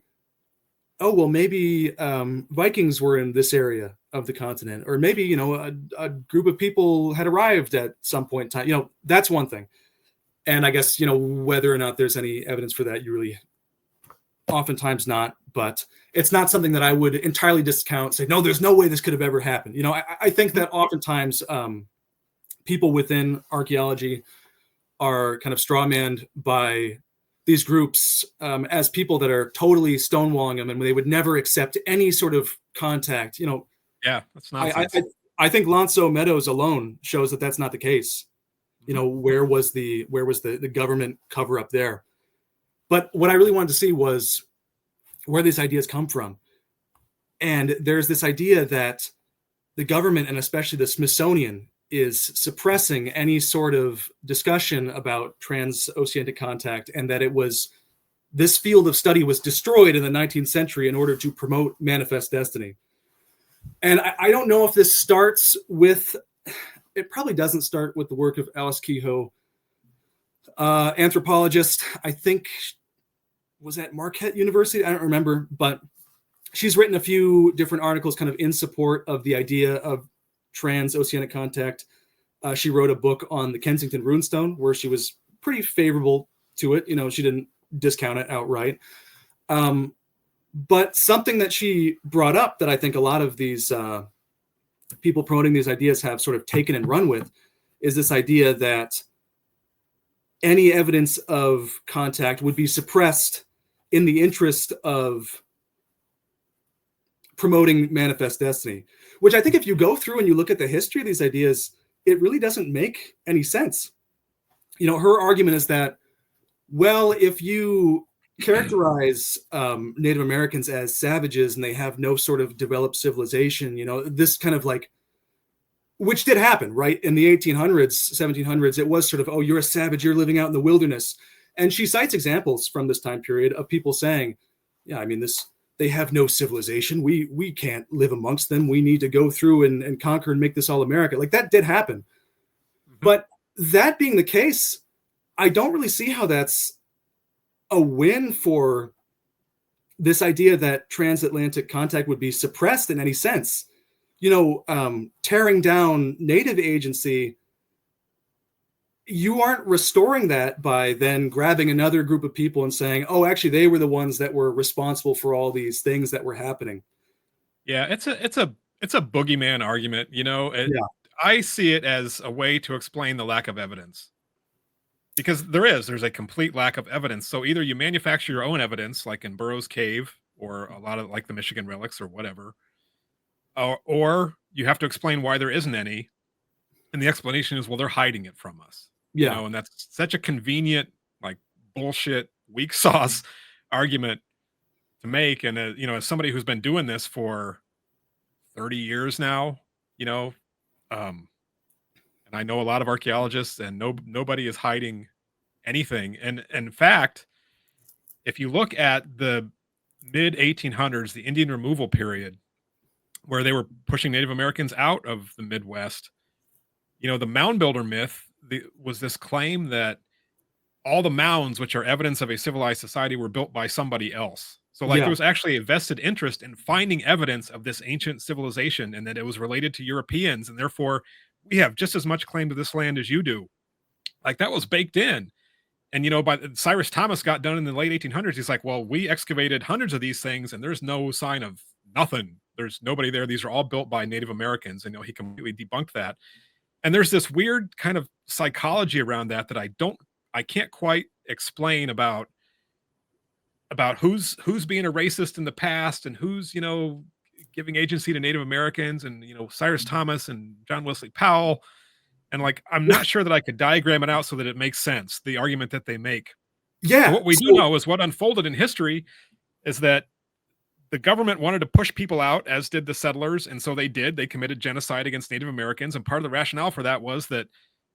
oh, well, maybe Vikings were in this area of the continent, or maybe, a group of people had arrived at some point in time. That's one thing. And I guess, whether or not there's any evidence for that, you really oftentimes not, but it's not something that I would entirely discount, say, no, there's no way this could have ever happened. I think that oftentimes people within archaeology are kind of strawmanned by these groups as people that are totally stonewalling them, and they would never accept any sort of contact. Yeah, that's nonsense. I think Lonso Meadows alone shows that that's not the case. Where was the government cover up there? But what I really wanted to see was where these ideas come from. And there's this idea that the government, and especially the Smithsonian, is suppressing any sort of discussion about transoceanic contact, and that this field of study was destroyed in the 19th century in order to promote manifest destiny. And I don't know if this starts with, it probably doesn't start with the work of Alice Kehoe, anthropologist. I think was at Marquette University. I don't remember, but she's written a few different articles kind of in support of the idea of transoceanic contact. She wrote a book on the Kensington runestone where she was pretty favorable to it. She didn't discount it outright. But something that she brought up that I think a lot of these people promoting these ideas have sort of taken and run with is this idea that any evidence of contact would be suppressed in the interest of promoting manifest destiny, which I think if you go through and you look at the history of these ideas, it really doesn't make any sense. Her argument is that, well, if you characterize Native Americans as savages and they have no sort of developed civilization, this kind of like, which did happen, right? In the 1800s, 1700s, it was sort of, oh, you're a savage, you're living out in the wilderness. And she cites examples from this time period of people saying, yeah, I mean, they have no civilization. We can't live amongst them. We need to go through and conquer and make this all America. Like that did happen. Mm-hmm. But that being the case, I don't really see how that's a win for this idea that transatlantic contact would be suppressed in any sense. Tearing down Native agency, you aren't restoring that by then grabbing another group of people and saying, oh, actually, they were the ones that were responsible for all these things that were happening. Yeah, it's a boogeyman argument. Yeah. I see it as a way to explain the lack of evidence. Because there's a complete lack of evidence. So either you manufacture your own evidence, like in Burrows Cave, or a lot of like the Michigan Relics or whatever, or you have to explain why there isn't any. And the explanation is, well, they're hiding it from us. Yeah. And that's such a convenient, like bullshit, weak sauce argument to make. And, as somebody who's been doing this for 30 years now, and I know a lot of archaeologists, and nobody is hiding anything. And in fact, if you look at the mid 1800s, the Indian removal period, where they were pushing Native Americans out of the Midwest, the mound builder myth was this claim that all the mounds, which are evidence of a civilized society, were built by somebody else. So, like, there Yeah. was actually a vested interest in finding evidence of this ancient civilization and that it was related to Europeans. And therefore, we have just as much claim to this land as you do. Like, that was baked in. And, by Cyrus Thomas got done in the late 1800s. He's like, well, we excavated hundreds of these things and there's no sign of nothing. There's nobody there. These are all built by Native Americans. And, he completely debunked that. And there's this weird kind of psychology around that I can't quite explain about who's being a racist in the past and who's, giving agency to Native Americans and, Cyrus Thomas and John Wesley Powell. And, like, I'm not sure that I could diagram it out so that it makes sense, the argument that they make. Yeah. But what we do know is what unfolded in history is that the government wanted to push people out, as did the settlers. And so they did. They committed genocide against Native Americans. And part of the rationale for that was that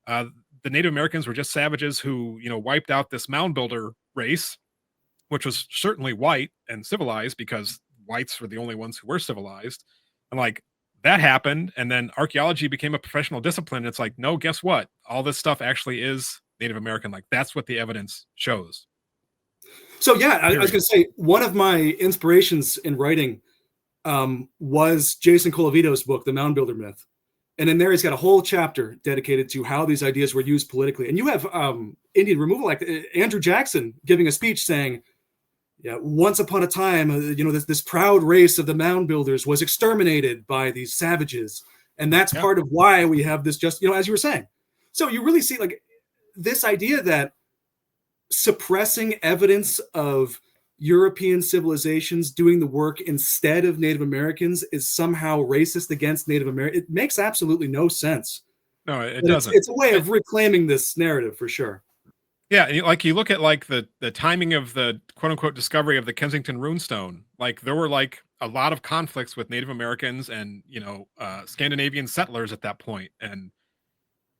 the Native Americans were just savages who, wiped out this mound builder race, which was certainly white and civilized because whites were the only ones who were civilized. And, like, that happened. And then archaeology became a professional discipline. It's like, no, guess what? All this stuff actually is Native American. Like, that's what the evidence shows. So, yeah, I was going to say, one of my inspirations in writing was Jason Colavito's book, The Mound Builder Myth. And in there, he's got a whole chapter dedicated to how these ideas were used politically. And you have Indian removal, like Andrew Jackson giving a speech saying, yeah, once upon a time, this proud race of the mound builders was exterminated by these savages. And that's part of why we have this as you were saying. So you really see, like, this idea that suppressing evidence of European civilizations doing the work instead of Native Americans is somehow racist against Native Americans. It makes absolutely no sense. No, it doesn't. It's a way of reclaiming this narrative for sure. Yeah, and you look at, like, the timing of the quote unquote discovery of the Kensington runestone. Like, there were, like, a lot of conflicts with Native Americans and Scandinavian settlers at that point. And,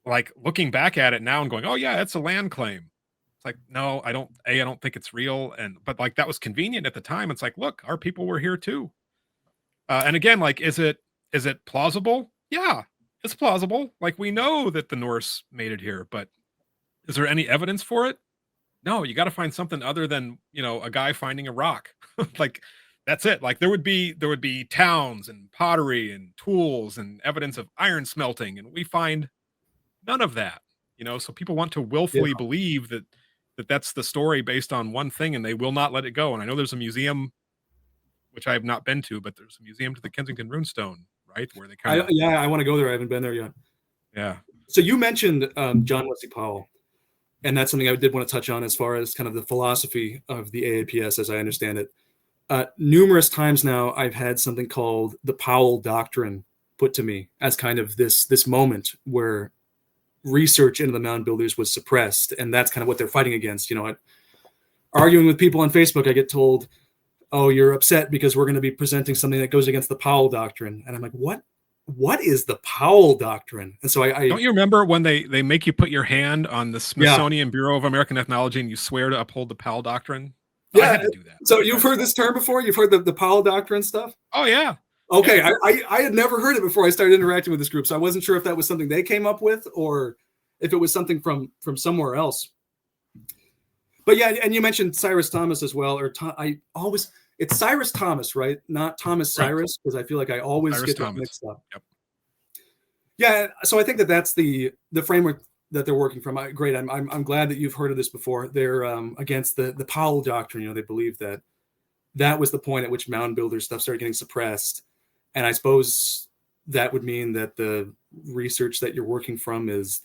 like, looking back at it now and going, oh yeah, it's a land claim. It's like, no, I don't think it's real. But like, that was convenient at the time. It's like, look, our people were here too. And again, like, is it plausible? Yeah, it's plausible. Like, we know that the Norse made it here, but is there any evidence for it? No, you got to find something other than, a guy finding a rock. Like, that's it. Like, there would be towns and pottery and tools and evidence of iron smelting. And we find none of that, so people want to willfully believe that that's the story based on one thing and they will not let it go. And I know there's a museum, which I have not been to, but there's a museum to the Kensington runestone, right? Where they kind of, I want to go there. I haven't been there yet. Yeah. So you mentioned John Wesley Powell. And that's something I did want to touch on as far as kind of the philosophy of the AAPS, as I understand it. Numerous times now, I've had something called the Powell Doctrine put to me as kind of this moment where research into the mound builders was suppressed. And that's kind of what they're fighting against. Arguing with people on Facebook, I get told, oh, you're upset because we're going to be presenting something that goes against the Powell Doctrine. And I'm like, what is the Powell Doctrine? And so I don't you remember when they make you put your hand on the Smithsonian Bureau of American Ethnology and you swear to uphold the Powell Doctrine? Yeah, I had to do that. So you've heard this term before? You've heard the Powell Doctrine stuff? Oh yeah. Okay, yeah. I had never heard it before I started interacting with this group, so I wasn't sure if that was something they came up with or if it was something from somewhere else. But yeah, and you mentioned Cyrus Thomas as well, or it's Cyrus Thomas, right? Not Thomas Cyrus, because I feel like I always Cyrus get that Thomas. mixed up. Yep. Yeah, so I think that's the framework that they're working from. Great, I'm glad that you've heard of this before. They're against the Powell Doctrine. They believe that was the point at which mound builder stuff started getting suppressed, and I suppose that would mean that the research that you're working from is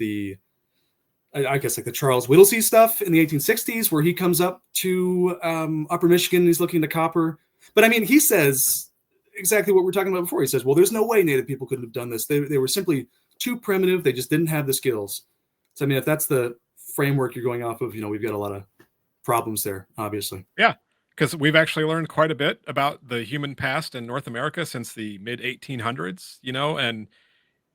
I guess like the Charles Whittlesey stuff in the 1860s, where he comes up to Upper Michigan, he's looking to copper. But I mean, he says exactly what we're talking about before. He says, well, there's no way Native people couldn't have done this. They were simply too primitive. They just didn't have the skills. So, I mean, if that's the framework you're going off of, we've got a lot of problems there, obviously. Yeah, because we've actually learned quite a bit about the human past in North America since the mid 1800s, and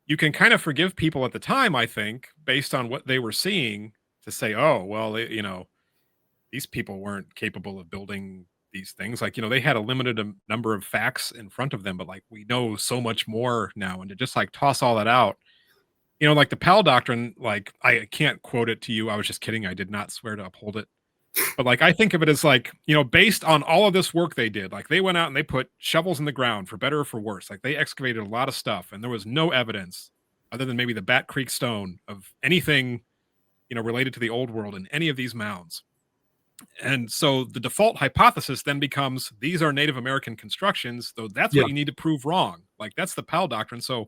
you can kind of forgive people at the time, I think, based on what they were seeing, to say, oh, well, these people weren't capable of building these things. Like, they had a limited number of facts in front of them, but like, we know so much more now. And to just like toss all that out like the Pell Doctrine, like I can't quote it to you. I was just kidding. I did not swear to uphold it. But like I think of it as like, based on all of this work they did, like they went out and they put shovels in the ground for better or for worse. Like they excavated a lot of stuff and there was no evidence other than maybe the Bat Creek stone of anything, related to the old world in any of these mounds. And so the default hypothesis then becomes these are Native American constructions, though that's Yeah. what you need to prove wrong. Like that's the Powell Doctrine. So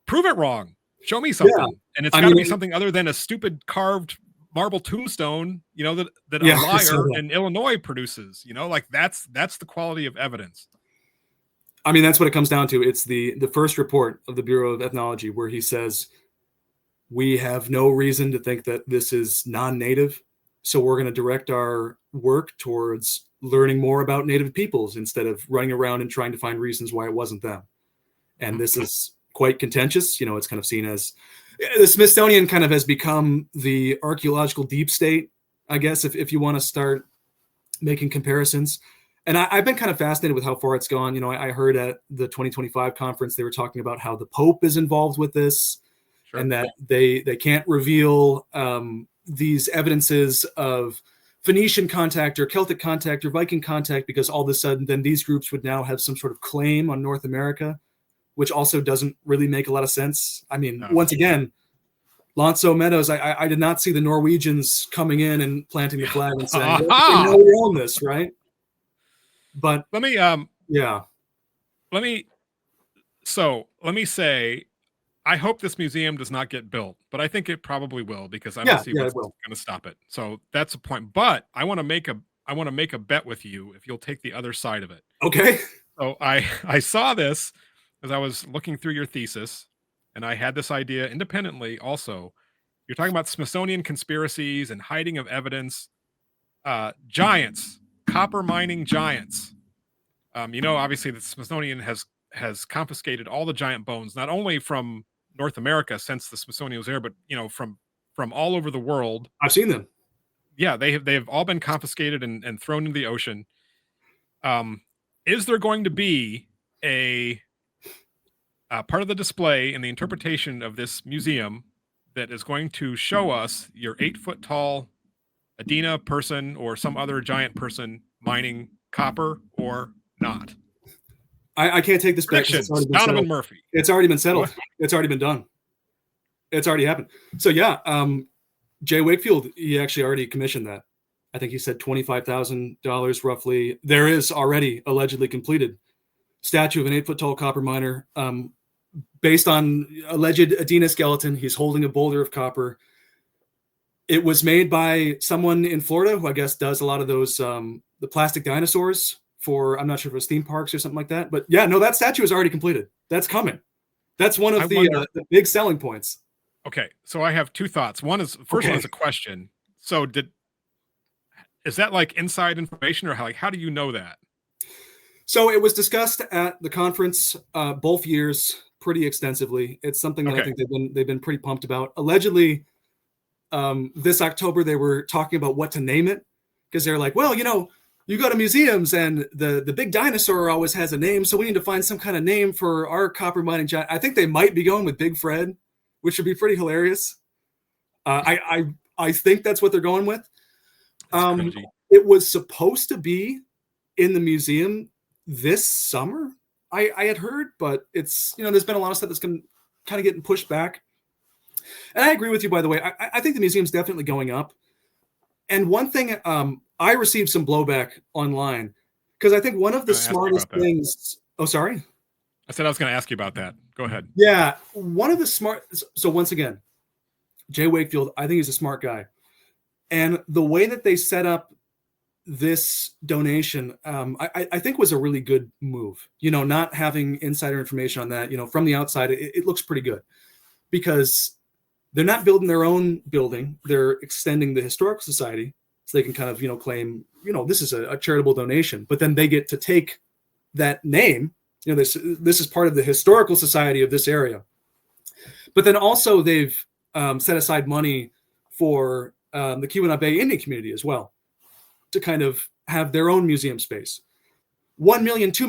prove it wrong. Show me something. Yeah. And it's got to be something other than a stupid carved marble tombstone, that Yeah, a I saw liar that. in Illinois produces, like that's the quality of evidence. I mean, that's what it comes down to. It's the first report of the Bureau of Ethnology where he says, we have no reason to think that this is non-native. So we're going to direct our work towards learning more about Native peoples instead of running around and trying to find reasons why it wasn't them. And this is quite contentious. It's kind of seen as the Smithsonian kind of has become the archaeological deep state, I guess, if you want to start making comparisons. And I've been kind of fascinated with how far it's gone. I heard at the 2025 conference, they were talking about how the Pope is involved with this. Sure. And that they can't reveal these evidences of Phoenician contact or Celtic contact or Viking contact because all of a sudden then these groups would now have some sort of claim on North America, which also doesn't really make a lot of sense. I mean, once again, Lonzo Meadows, I did not see the Norwegians coming in and planting the flag and saying, well, we own this, right? But let me say, I hope this museum does not get built, but I think it probably will because I don't see what's going to stop it. So that's a point. But I want to make a bet with you if you'll take the other side of it. Okay. So I saw this as I was looking through your thesis, and I had this idea independently. Also, you're talking about Smithsonian conspiracies and hiding of evidence. Giants, copper mining giants. Obviously the Smithsonian has confiscated all the giant bones, not only from North America since the Smithsonian was there, but from all over the world. I've seen them. Yeah, they've all been confiscated and thrown into the ocean. Is there going to be a part of the display in the interpretation of this museum that is going to show us your 8-foot tall Adena person or some other giant person mining copper or not? I can't take this back. Donovan Murphy. It's already been settled. It's already been done. It's already happened. So yeah, Jay Wakefield, he actually already commissioned that. I think he said $25,000 roughly. There is already allegedly completed statue of an 8-foot tall copper miner, based on alleged Adena skeleton. He's holding a boulder of copper. It was made by someone in Florida who I guess does a lot of those the plastic dinosaurs. I'm not sure if it was theme parks or something like that, but yeah, no, that statue is already completed. That's coming. That's one of the big selling points. Okay, so I have two thoughts. One is one is a question. So is that like inside information, or how do you know that? So it was discussed at the conference both years pretty extensively. It's something that I think they've been pretty pumped about. Allegedly, this October they were talking about what to name it because they're like, well, you go to museums and the big dinosaur always has a name. So we need to find some kind of name for our copper mining giant. I think they might be going with Big Fred, which would be pretty hilarious. I think that's what they're going with. It was supposed to be in the museum this summer, I had heard, but it's, there's been a lot of stuff that's kind of getting pushed back. And I agree with you, by the way. I think the museum's definitely going up. And one thing, I received some blowback online because I think one of the smartest things. Oh, sorry. I said I was going to ask you about that. Go ahead. Yeah. One of the so once again, Jay Wakefield, I think he's a smart guy. And the way that they set up this donation, I think was a really good move, not having insider information on that, from the outside, it looks pretty good because they're not building their own building. They're extending the Historical Society. So they can kind of, claim, this is a charitable donation, but then they get to take that name. This is part of the Historical Society of this area. But then also they've set aside money for the Keweenaw Bay Indian community as well to kind of have their own museum space. $1 million, $2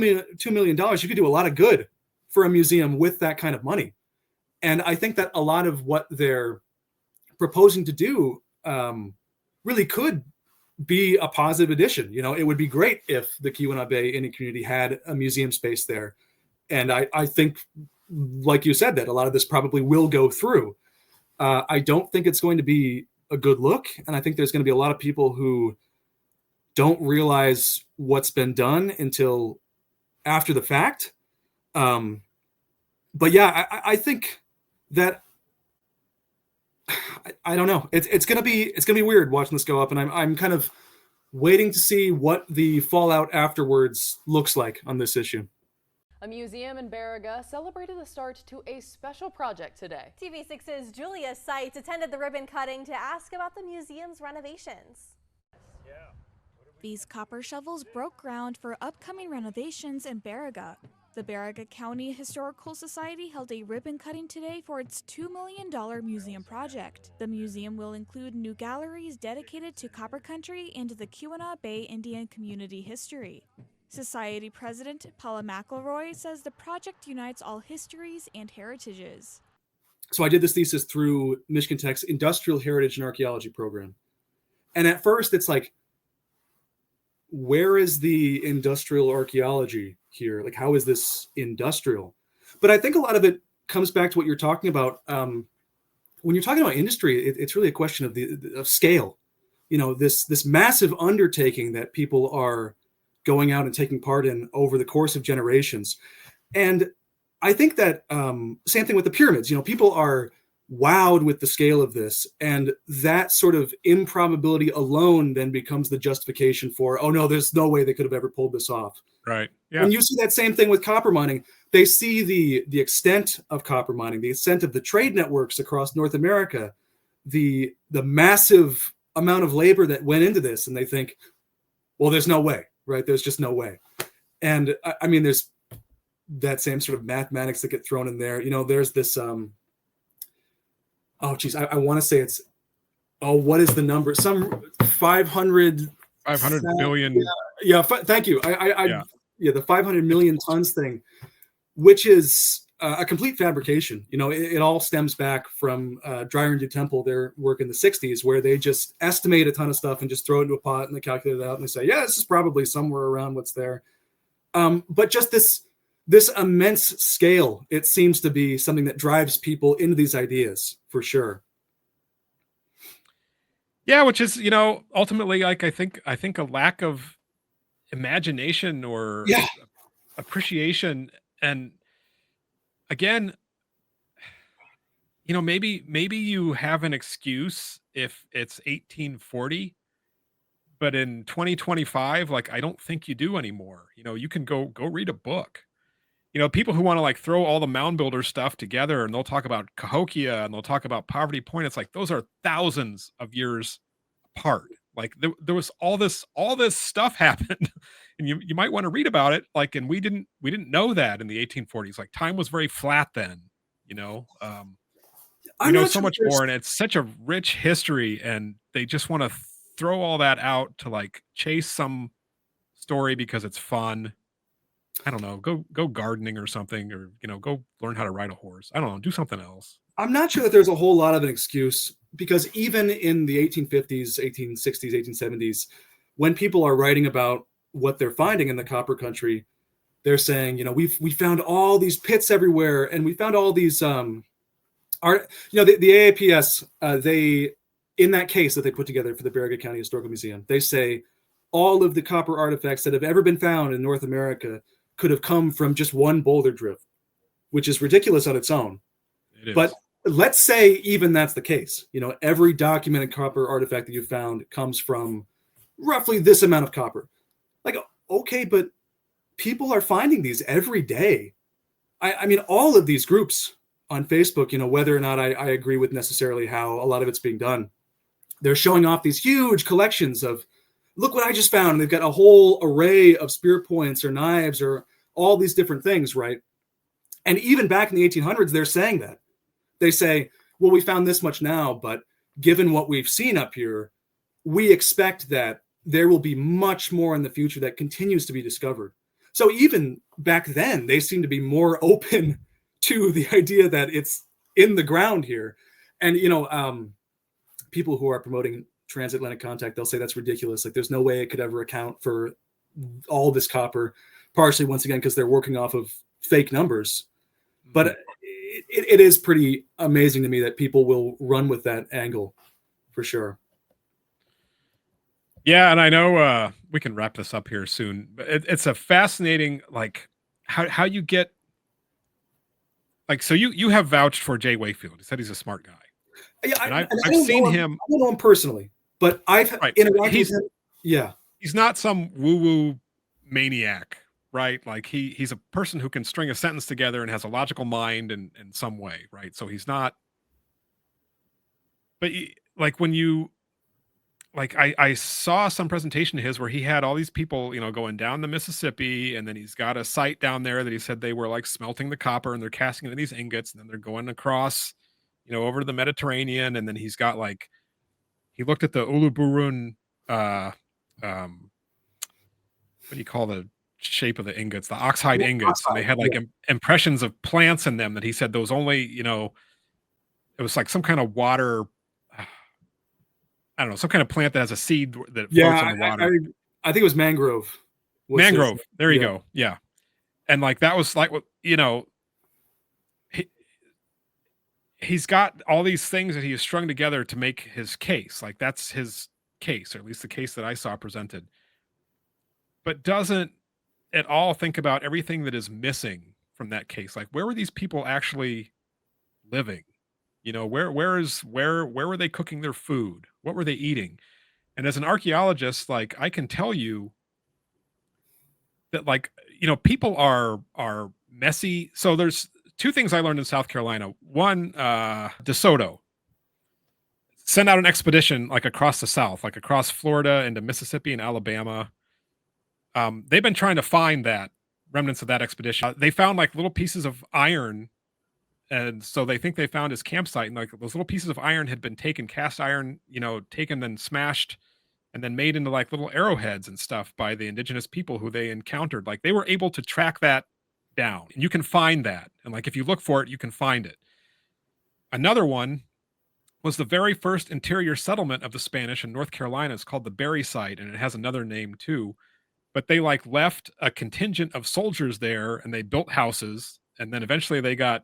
million, you could do a lot of good for a museum with that kind of money. And I think that a lot of what they're proposing to do really could be a positive addition. It would be great if the Keweenaw Bay Indian community had a museum space there. And I think, like you said, that a lot of this probably will go through. I don't think it's going to be a good look. And I think there's going to be a lot of people who don't realize what's been done until after the fact. But yeah, I think that I don't know. It's gonna be weird watching this go up, and I'm kind of waiting to see what the fallout afterwards looks like on this issue. A museum in Baraga celebrated the start to a special project today. TV6's Julia Seitz attended the ribbon cutting to ask about the museum's renovations. These copper shovels broke ground for upcoming renovations in Baraga. The Baraga County Historical Society held a ribbon cutting today for its $2 million museum project. The museum will include new galleries dedicated to Copper Country and the Keweenaw Bay Indian community history. Society President Paula McElroy says the project unites all histories and heritages. So I did this thesis through Michigan Tech's Industrial Heritage and Archaeology program. And at first it's like, where is the industrial archaeology here? Like, how is this industrial? But I think a lot of it comes back to what you're talking about. When you're talking about industry, it's really a question of scale. This massive undertaking that people are going out and taking part in over the course of generations. And I think that same thing with the pyramids. People are wowed with the scale of this, and that sort of improbability alone then becomes the justification for, oh no, there's no way they could have ever pulled this off. Right. Yeah. And you see that same thing with copper mining. They see the extent of copper mining, the extent of the trade networks across North America, the massive amount of labor that went into this, and they think, well, there's no way, right? There's just no way. And I mean, there's that same sort of mathematics that get thrown in there. There's this oh geez, I want to say it's, what is the number? Some 500 billion. Thank you. The 500 million tons thing, which is a complete fabrication. It all stems back from Dreyer and DeTemple, their work in the 60s, where they just estimate a ton of stuff and just throw it into a pot and they calculate it out and they say, yeah, this is probably somewhere around what's there. But just this immense scale, it seems to be something that drives people into these ideas for sure. Yeah, which is, ultimately, like, I think a lack of imagination or appreciation. And again, maybe you have an excuse if it's 1840, but in 2025, like, I don't think you do anymore. You can go read a book. People who want to like throw all the mound builder stuff together, and they'll talk about Cahokia and they'll talk about Poverty Point. It's like, those are thousands of years apart. Like there was all this stuff happened, and you might want to read about it. Like, and we didn't know that in the 1840s. Like, time was very flat then. We know so much more, and it's such a rich history, and they just want to throw all that out to like chase some story because it's fun. I don't know, go gardening or something, or, go learn how to ride a horse. I don't know, do something else. I'm not sure that there's a whole lot of an excuse, because even in the 1850s, 1860s, 1870s, when people are writing about what they're finding in the Copper Country, they're saying, we found all these pits everywhere, and we found all these the AAPS, they, in that case that they put together for the Baraga County Historical Museum, they say all of the copper artifacts that have ever been found in North America could have come from just one boulder drift, which is ridiculous on its own. But let's say even that's the case. Every documented copper artifact that you found comes from roughly this amount of copper. Like, okay, but people are finding these every day. I mean, all of these groups on Facebook, whether or not I agree with necessarily how a lot of it's being done, they're showing off these huge collections of, look what I just found. And they've got a whole array of spear points or knives or all these different things, right? And even back in the 1800s, they're saying that. They say, well, we found this much now, but given what we've seen up here, we expect that there will be much more in the future that continues to be discovered. So even back then, they seem to be more open to the idea that it's in the ground here. And, people who are promoting transatlantic contact, they'll say that's ridiculous. Like, there's no way it could ever account for all this copper, partially, once again, because they're working off of fake numbers. But it is pretty amazing to me that people will run with that angle, for sure. Yeah, and I know we can wrap this up here soon. But it's a fascinating, like, how you get, like, so you have vouched for Jay Wakefield. You said he's a smart guy. Yeah, and I've don't seen know him. I don't know him personally, but I've interacted with him. Yeah, he's not some woo-woo maniac, right? Like, he's a person who can string a sentence together and has a logical mind in some way, right? So he's not. But like, when you, like, I saw some presentation of his where he had all these people, going down the Mississippi, and then he's got a site down there that he said they were like smelting the copper and they're casting it in these ingots, and then they're going across, over to the Mediterranean, and then he's got, like, he looked at the Uluburun, what do you call the shape of the ingots? The oxide ingots, and they had like impressions of plants in them that he said those only, it was like some kind of water. I don't know, some kind of plant that has a seed that floats in the water. I think it was mangrove. Mangrove. There you go. Yeah. And like, that was like, he's got all these things that he has strung together to make his case. Like, that's his case, or at least the case that I saw presented, but doesn't at all think about everything that is missing from that case. Like, where were these people actually living? Where were they cooking their food? What were they eating? And as an archaeologist, like, I can tell you that, like, people are messy. So there's two things I learned in South Carolina. One, DeSoto sent out an expedition, like, across the South, like across Florida into Mississippi and Alabama. They've been trying to find that remnants of that expedition. They found like little pieces of iron. And so they think they found his campsite, and like, those little pieces of iron had been taken, cast iron, taken and smashed and then made into like little arrowheads and stuff by the indigenous people who they encountered. Like, they were able to track that down, and you can find that. And like, if you look for it, you can find it. Another one was the very first interior settlement of the Spanish in North Carolina. It's called the Berry site, and it has another name too. But they like left a contingent of soldiers there, and they built houses, and then eventually they got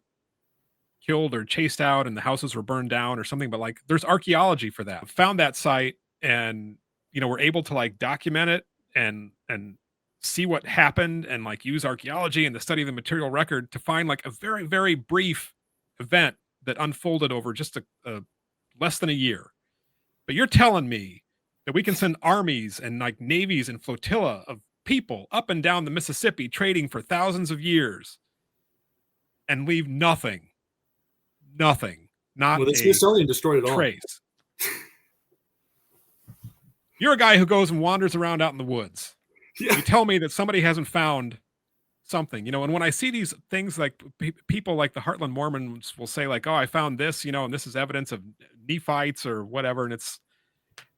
killed or chased out, and the houses were burned down or something. But like, there's archaeology for that. Found that site, and we're able to like document it and see what happened, and like use archaeology and the study of the material record to find like a very, very brief event that unfolded over just a less than a year. But you're telling me that we can send armies and like navies and flotilla of people up and down the Mississippi trading for thousands of years and leave nothing. Not well, the Smithsonian destroyed it all. Trace. You're a guy who goes and wanders around out in the woods. Yeah. You tell me that somebody hasn't found something, and when I see these things, like people like the Heartland Mormons will say like, oh, I found this, and this is evidence of Nephites or whatever. And it's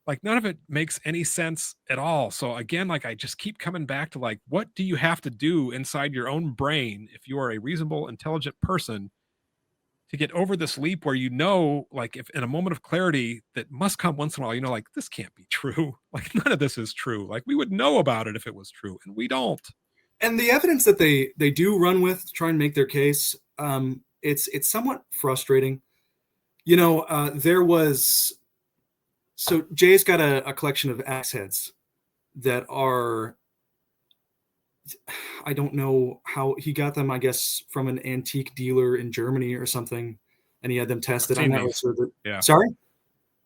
like, none of it makes any sense at all. So again, like, I just keep coming back to like, what do you have to do inside your own brain if you are a reasonable, intelligent person to get over this leap where, like, if in a moment of clarity that must come once in a while, like, this can't be true. Like, none of this is true. Like, we would know about it if it was true, and we don't. And the evidence that they do run with to try and make their case, it's somewhat frustrating. There was, so Jay's got a collection of axe heads that are, I don't know how he got them, I guess from an antique dealer in Germany or something, and he had them tested. I'm not sure that, yeah. Sorry?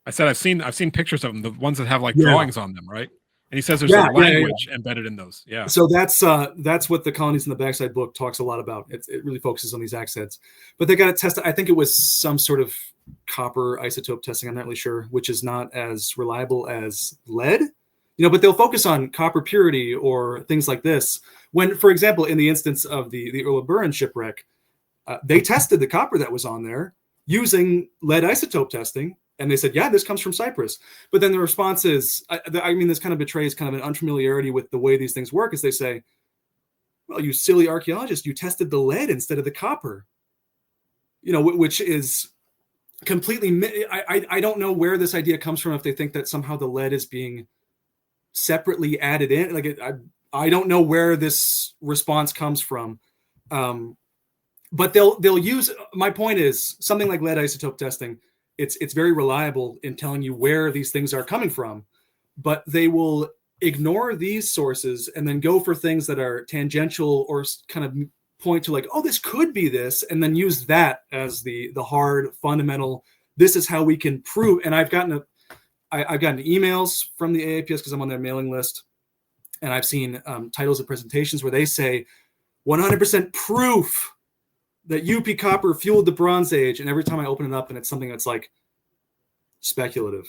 I said I've seen pictures of them, the ones that have like drawings on them, right? And he says there's a language embedded in those. Yeah. So that's what the Colonies in the Backside book talks a lot about. It really focuses on these axe heads. But they got it tested. I think it was some sort of copper isotope testing. I'm not really sure, which is not as reliable as lead. But they'll focus on copper purity or things like this. When, for example, in the instance of the Uluburun shipwreck, they tested the copper that was on there using lead isotope testing. And they said, yeah, this comes from Cyprus. But then the response is, this kind of betrays kind of an unfamiliarity with the way these things work, is they say, well, you silly archaeologist, you tested the lead instead of the copper. which is completely. I don't know where this idea comes from. If they think that somehow the lead is being separately added in, like I don't know where this response comes from. But they'll use. My point is something like lead isotope testing. It's very reliable in telling you where these things are coming from, but they will ignore these sources and then go for things that are tangential or kind of point to like, oh, this could be this, and then use that as the hard fundamental. This is how we can prove. And I've gotten emails from the AAPS because I'm on their mailing list, and I've seen titles of presentations where they say 100% proof that UP copper fueled the Bronze Age. And every time I open it up and it's something that's like speculative,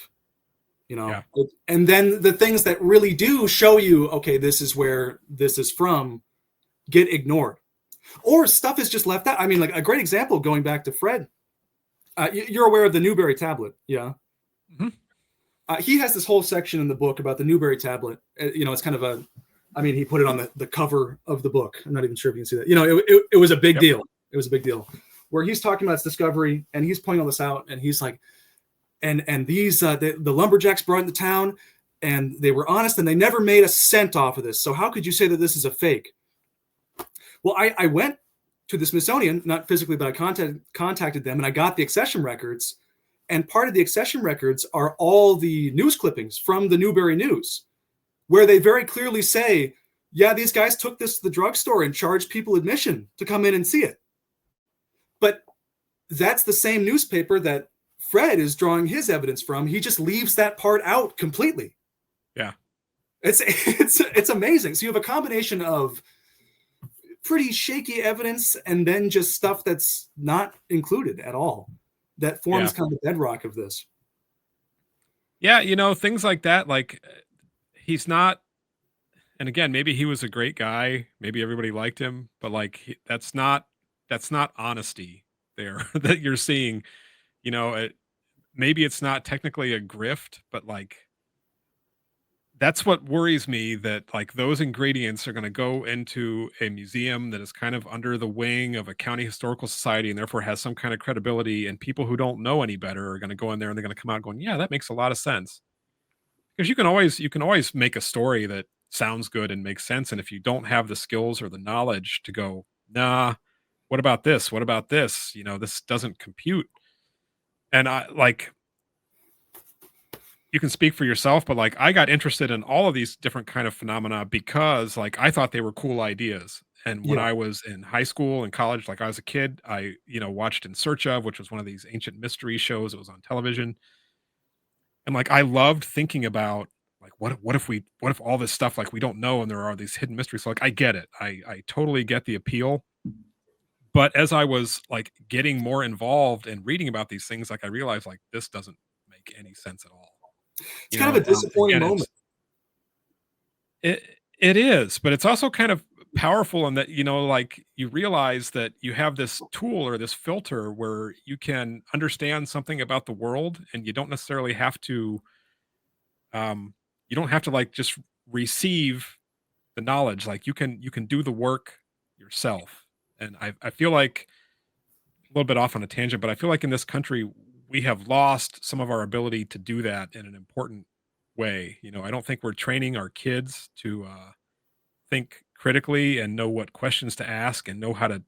Yeah. And then the things that really do show you, okay, this is where this is from, get ignored. Or stuff is just left out. I mean, like a great example going back to Fred. You're aware of the Newberry tablet, yeah? Mm-hmm. He has this whole section in the book about the Newberry tablet. It's kind of he put it on the cover of the book. I'm not even sure if you can see that. It was a big deal. It was a big deal where he's talking about its discovery and he's pointing all this out. And he's like, and these, the lumberjacks brought into town and they were honest and they never made a cent off of this. So how could you say that this is a fake? Well, I went to the Smithsonian, not physically, but I contacted them and I got the accession records. And part of the accession records are all the news clippings from the Newberry News, where they very clearly say, yeah, these guys took this to the drugstore and charged people admission to come in and see it. But that's the same newspaper that Fred is drawing his evidence from. He just leaves that part out completely. Yeah. It's amazing. So you have a combination of pretty shaky evidence and then just stuff that's not included at all that forms kind of the bedrock of this. Yeah, things like that, like he's not, and again, maybe he was a great guy, maybe everybody liked him, but like that's not honesty there that you're seeing. Maybe it's not technically a grift, but like that's what worries me, that like those ingredients are going to go into a museum that is kind of under the wing of a county historical society and therefore has some kind of credibility, and people who don't know any better are going to go in there and they're going to come out going, yeah, that makes a lot of sense. Because you can always make a story that sounds good and makes sense, and if you don't have the skills or the knowledge to go, nah, what about this? What about this? This doesn't compute. And you can speak for yourself, but like I got interested in all of these different kind of phenomena because like I thought they were cool ideas. And when I was in high school and college, like I was a kid, I watched In Search Of, which was one of these ancient mystery shows that was on television. And like I loved thinking about like what if all this stuff like we don't know and there are these hidden mysteries. So like I get it. I totally get the appeal. But as I was like getting more involved and reading about these things, like I realized like this doesn't make any sense at all. It's kind of a disappointing moment. It is, but it's also kind of powerful in that, like you realize that you have this tool or this filter where you can understand something about the world and you don't necessarily have to, like just receive the knowledge. Like you can do the work yourself. And I feel like a little bit off on a tangent, but I feel like in this country, we have lost some of our ability to do that in an important way. I don't think we're training our kids to think critically and know what questions to ask and know how to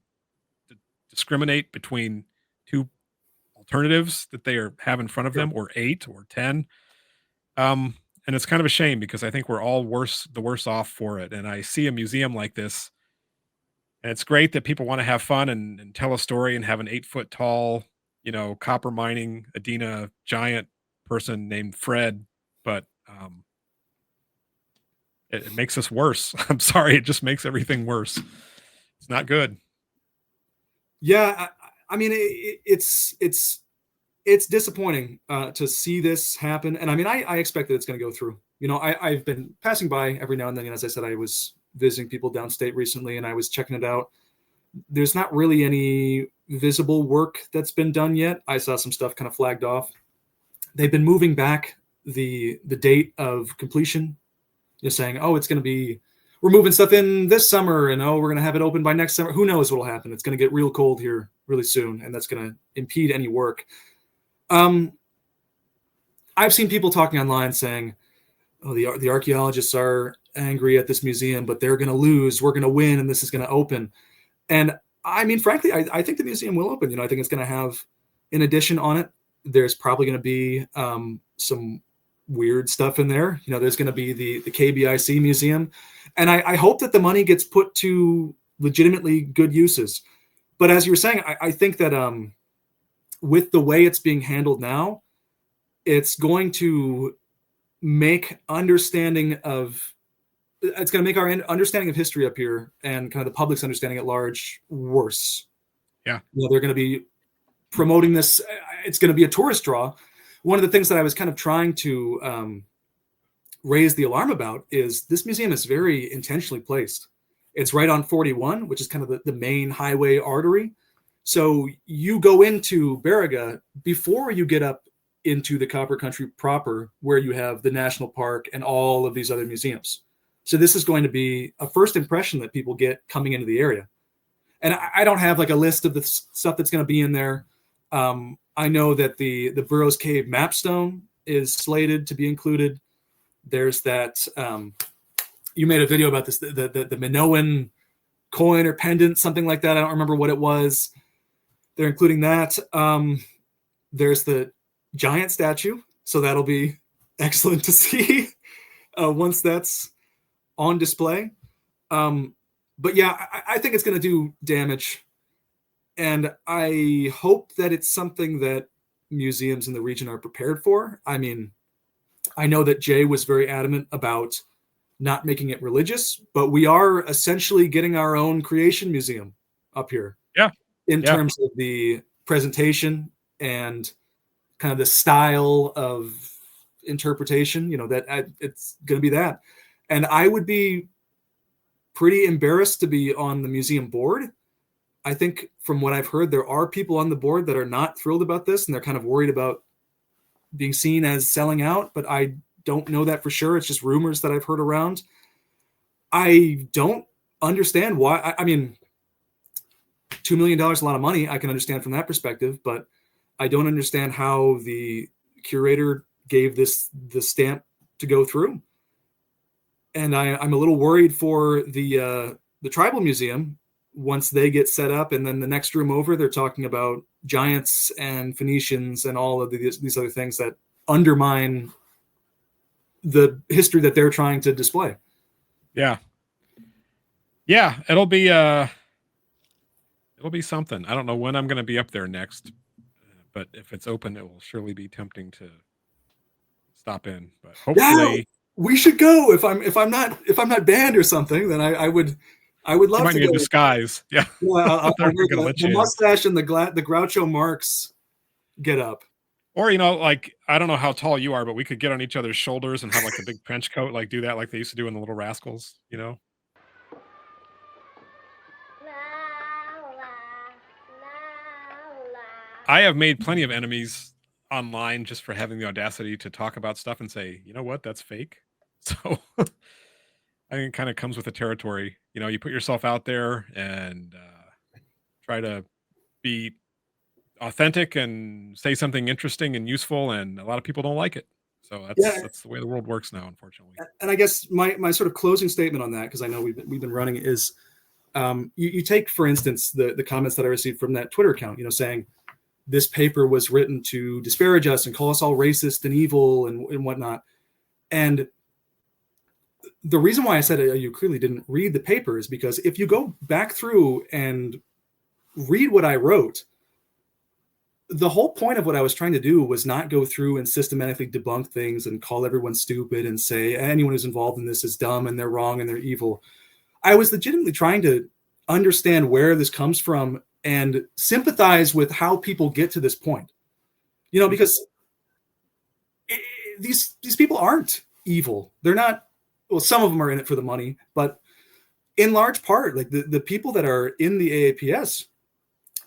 discriminate between two alternatives that they have in front of them, or 8 or 10. And it's kind of a shame because I think we're all the worse off for it. And I see a museum like this, and it's great that people want to have fun and tell a story and have an 8-foot tall, copper mining Adena giant person named Fred, but it makes us worse. I'm sorry, it just makes everything worse. It's not good. Yeah, I mean, it's disappointing to see this happen, and I mean, I expect that it's going to go through. I've been passing by every now and then, and as I said, I was visiting people downstate recently, and I was checking it out. There's not really any visible work that's been done yet. I saw some stuff kind of flagged off. They've been moving back the date of completion. You're saying, oh, it's going to be, we're moving stuff in this summer, and oh, we're going to have it open by next summer. Who knows what will happen? It's going to get real cold here really soon, and that's going to impede any work. I've seen people talking online saying, "Oh, the archaeologists are angry at this museum, but they're going to lose. We're going to win, and this is going to open." And I mean, frankly, I think the museum will open. I think it's going to have an addition on it. There's probably going to be some weird stuff in there. There's going to be the KBIC museum, and I hope that the money gets put to legitimately good uses. But as you were saying, I think that with the way it's being handled now, it's going to make our understanding of history up here and kind of the public's understanding at large worse. Yeah. They're going to be promoting this. It's going to be a tourist draw. One of the things that I was kind of trying to raise the alarm about is this museum is very intentionally placed. It's right on 41, which is kind of the main highway artery. So you go into Baraga before you get up into the Copper Country proper, where you have the national park and all of these other museums. So this is going to be a first impression that people get coming into the area. And I don't have like a list of the stuff that's going to be in there. I know that the Burrows Cave mapstone is slated to be included. There's that, you made a video about this, the Minoan coin or pendant, something like that. I don't remember what it was. They're including that. There's the giant statue. So that'll be excellent to see once that's on display. But yeah, I think it's going to do damage. And I hope that it's something that museums in the region are prepared for. I mean, I know that Jay was very adamant about not making it religious, but we are essentially getting our own creation museum up here. Yeah. In terms of the presentation and kind of the style of interpretation, that it's going to be that. And I would be pretty embarrassed to be on the museum board. I think from what I've heard, there are people on the board that are not thrilled about this, and they're kind of worried about being seen as selling out, but I don't know that for sure. It's just rumors that I've heard around. I don't understand why. I mean, $2 million is a lot of money. I can understand from that perspective, but I don't understand how the curator gave the stamp to go through. And I'm a little worried for the tribal museum once they get set up, and then the next room over, they're talking about giants and Phoenicians and all of these other things that undermine the history that they're trying to display. Yeah. It'll be something. I don't know when I'm going to be up there next, but if it's open, it will surely be tempting to stop in. But hopefully, yeah, we should go. If I'm not banned or something, then I would love might to need go. a disguise. Yeah, I'll They're wear gonna let the you in. mustache and the Groucho Marx get up. Or, like, I don't know how tall you are, but we could get on each other's shoulders and have like a big trench coat, like do that like they used to do in the Little Rascals, I have made plenty of enemies online just for having the audacity to talk about stuff and say, you know what, that's fake. So I think it kind of comes with the territory. You put yourself out there and try to be authentic and say something interesting and useful, and a lot of people don't like it. So that's the way the world works now, unfortunately. And I guess my sort of closing statement on that, because I know we've been running, is you take, for instance, the comments that I received from that Twitter account, saying this paper was written to disparage us and call us all racist and evil and whatnot. And the reason why I said you clearly didn't read the paper is because if you go back through and read what I wrote, the whole point of what I was trying to do was not go through and systematically debunk things and call everyone stupid and say anyone who's involved in this is dumb and they're wrong and they're evil. I was legitimately trying to understand where this comes from and sympathize with how people get to this point, because these people aren't evil. They're not. Well, some of them are in it for the money, but in large part, like the people that are in the AAPS,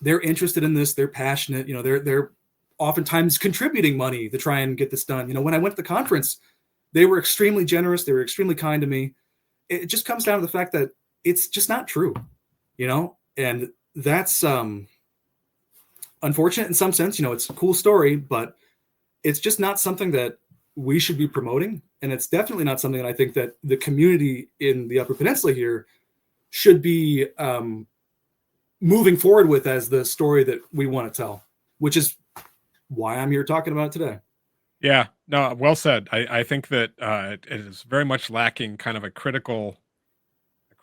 they're interested in this. They're passionate. They're oftentimes contributing money to try and get this done. When I went to the conference, they were extremely generous. They were extremely kind to me. It just comes down to the fact that it's just not true, and that's unfortunate in some sense. It's a cool story, but it's just not something that we should be promoting. And it's definitely not something that I think that the community in the Upper Peninsula here should be moving forward with as the story that we want to tell, which is why I'm here talking about it today. Yeah, no, well said. I think that it is very much lacking kind of a critical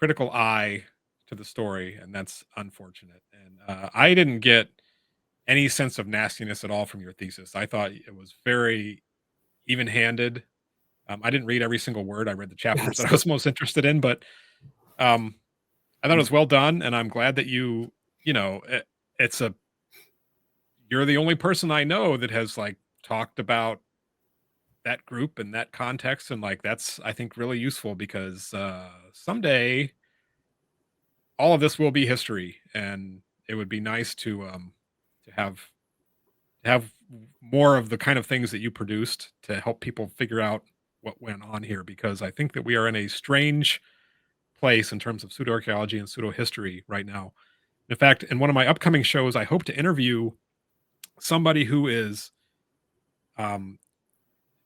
eye to the story, and that's unfortunate. And I didn't get any sense of nastiness at all from your thesis. I thought it was very even-handed. I didn't read every single word. I read the chapters that I was most interested in, but I thought it was well done, and I'm glad that you're the only person I know that has like talked about that group and that context, and like that's, I think, really useful because someday all of this will be history, and it would be nice to have more of the kind of things that you produced to help people figure out what went on here, because I think that we are in a strange place in terms of pseudo-archaeology and pseudo-history right now. In fact, in one of my upcoming shows, I hope to interview somebody who is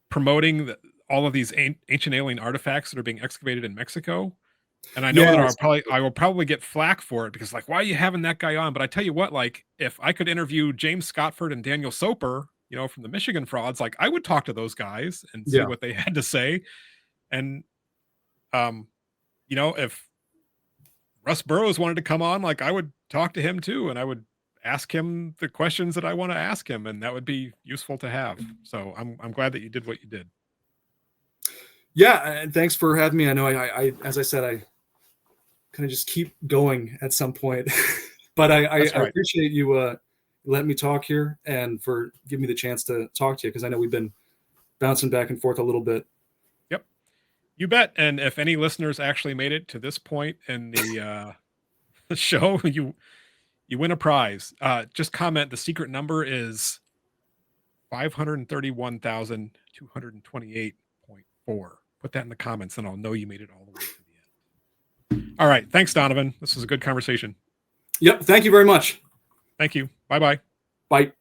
promoting all of these ancient alien artifacts that are being excavated in Mexico. And I know that I will probably get flack for it because, like, why are you having that guy on? But I tell you what, like, if I could interview James Scottford and Daniel Soper, from the Michigan frauds, like, I would talk to those guys and see what they had to say. And, if Russ Burrows wanted to come on, like, I would talk to him too, and I would ask him the questions that I want to ask him, and that would be useful to have. So I'm glad that you did what you did. Yeah, and thanks for having me. I know I as I said, I kind of just keep going at some point, but I appreciate you letting me talk here and for giving me the chance to talk to you, because I know we've been bouncing back and forth a little bit. Yep, you bet. And if any listeners actually made it to this point in the show, you win a prize. Just comment. The secret number is 531,228.4. Put that in the comments, and I'll know you made it all the way to the end. All right. Thanks, Donovan. This was a good conversation. Yep. Thank you very much. Thank you. Bye-bye. Bye.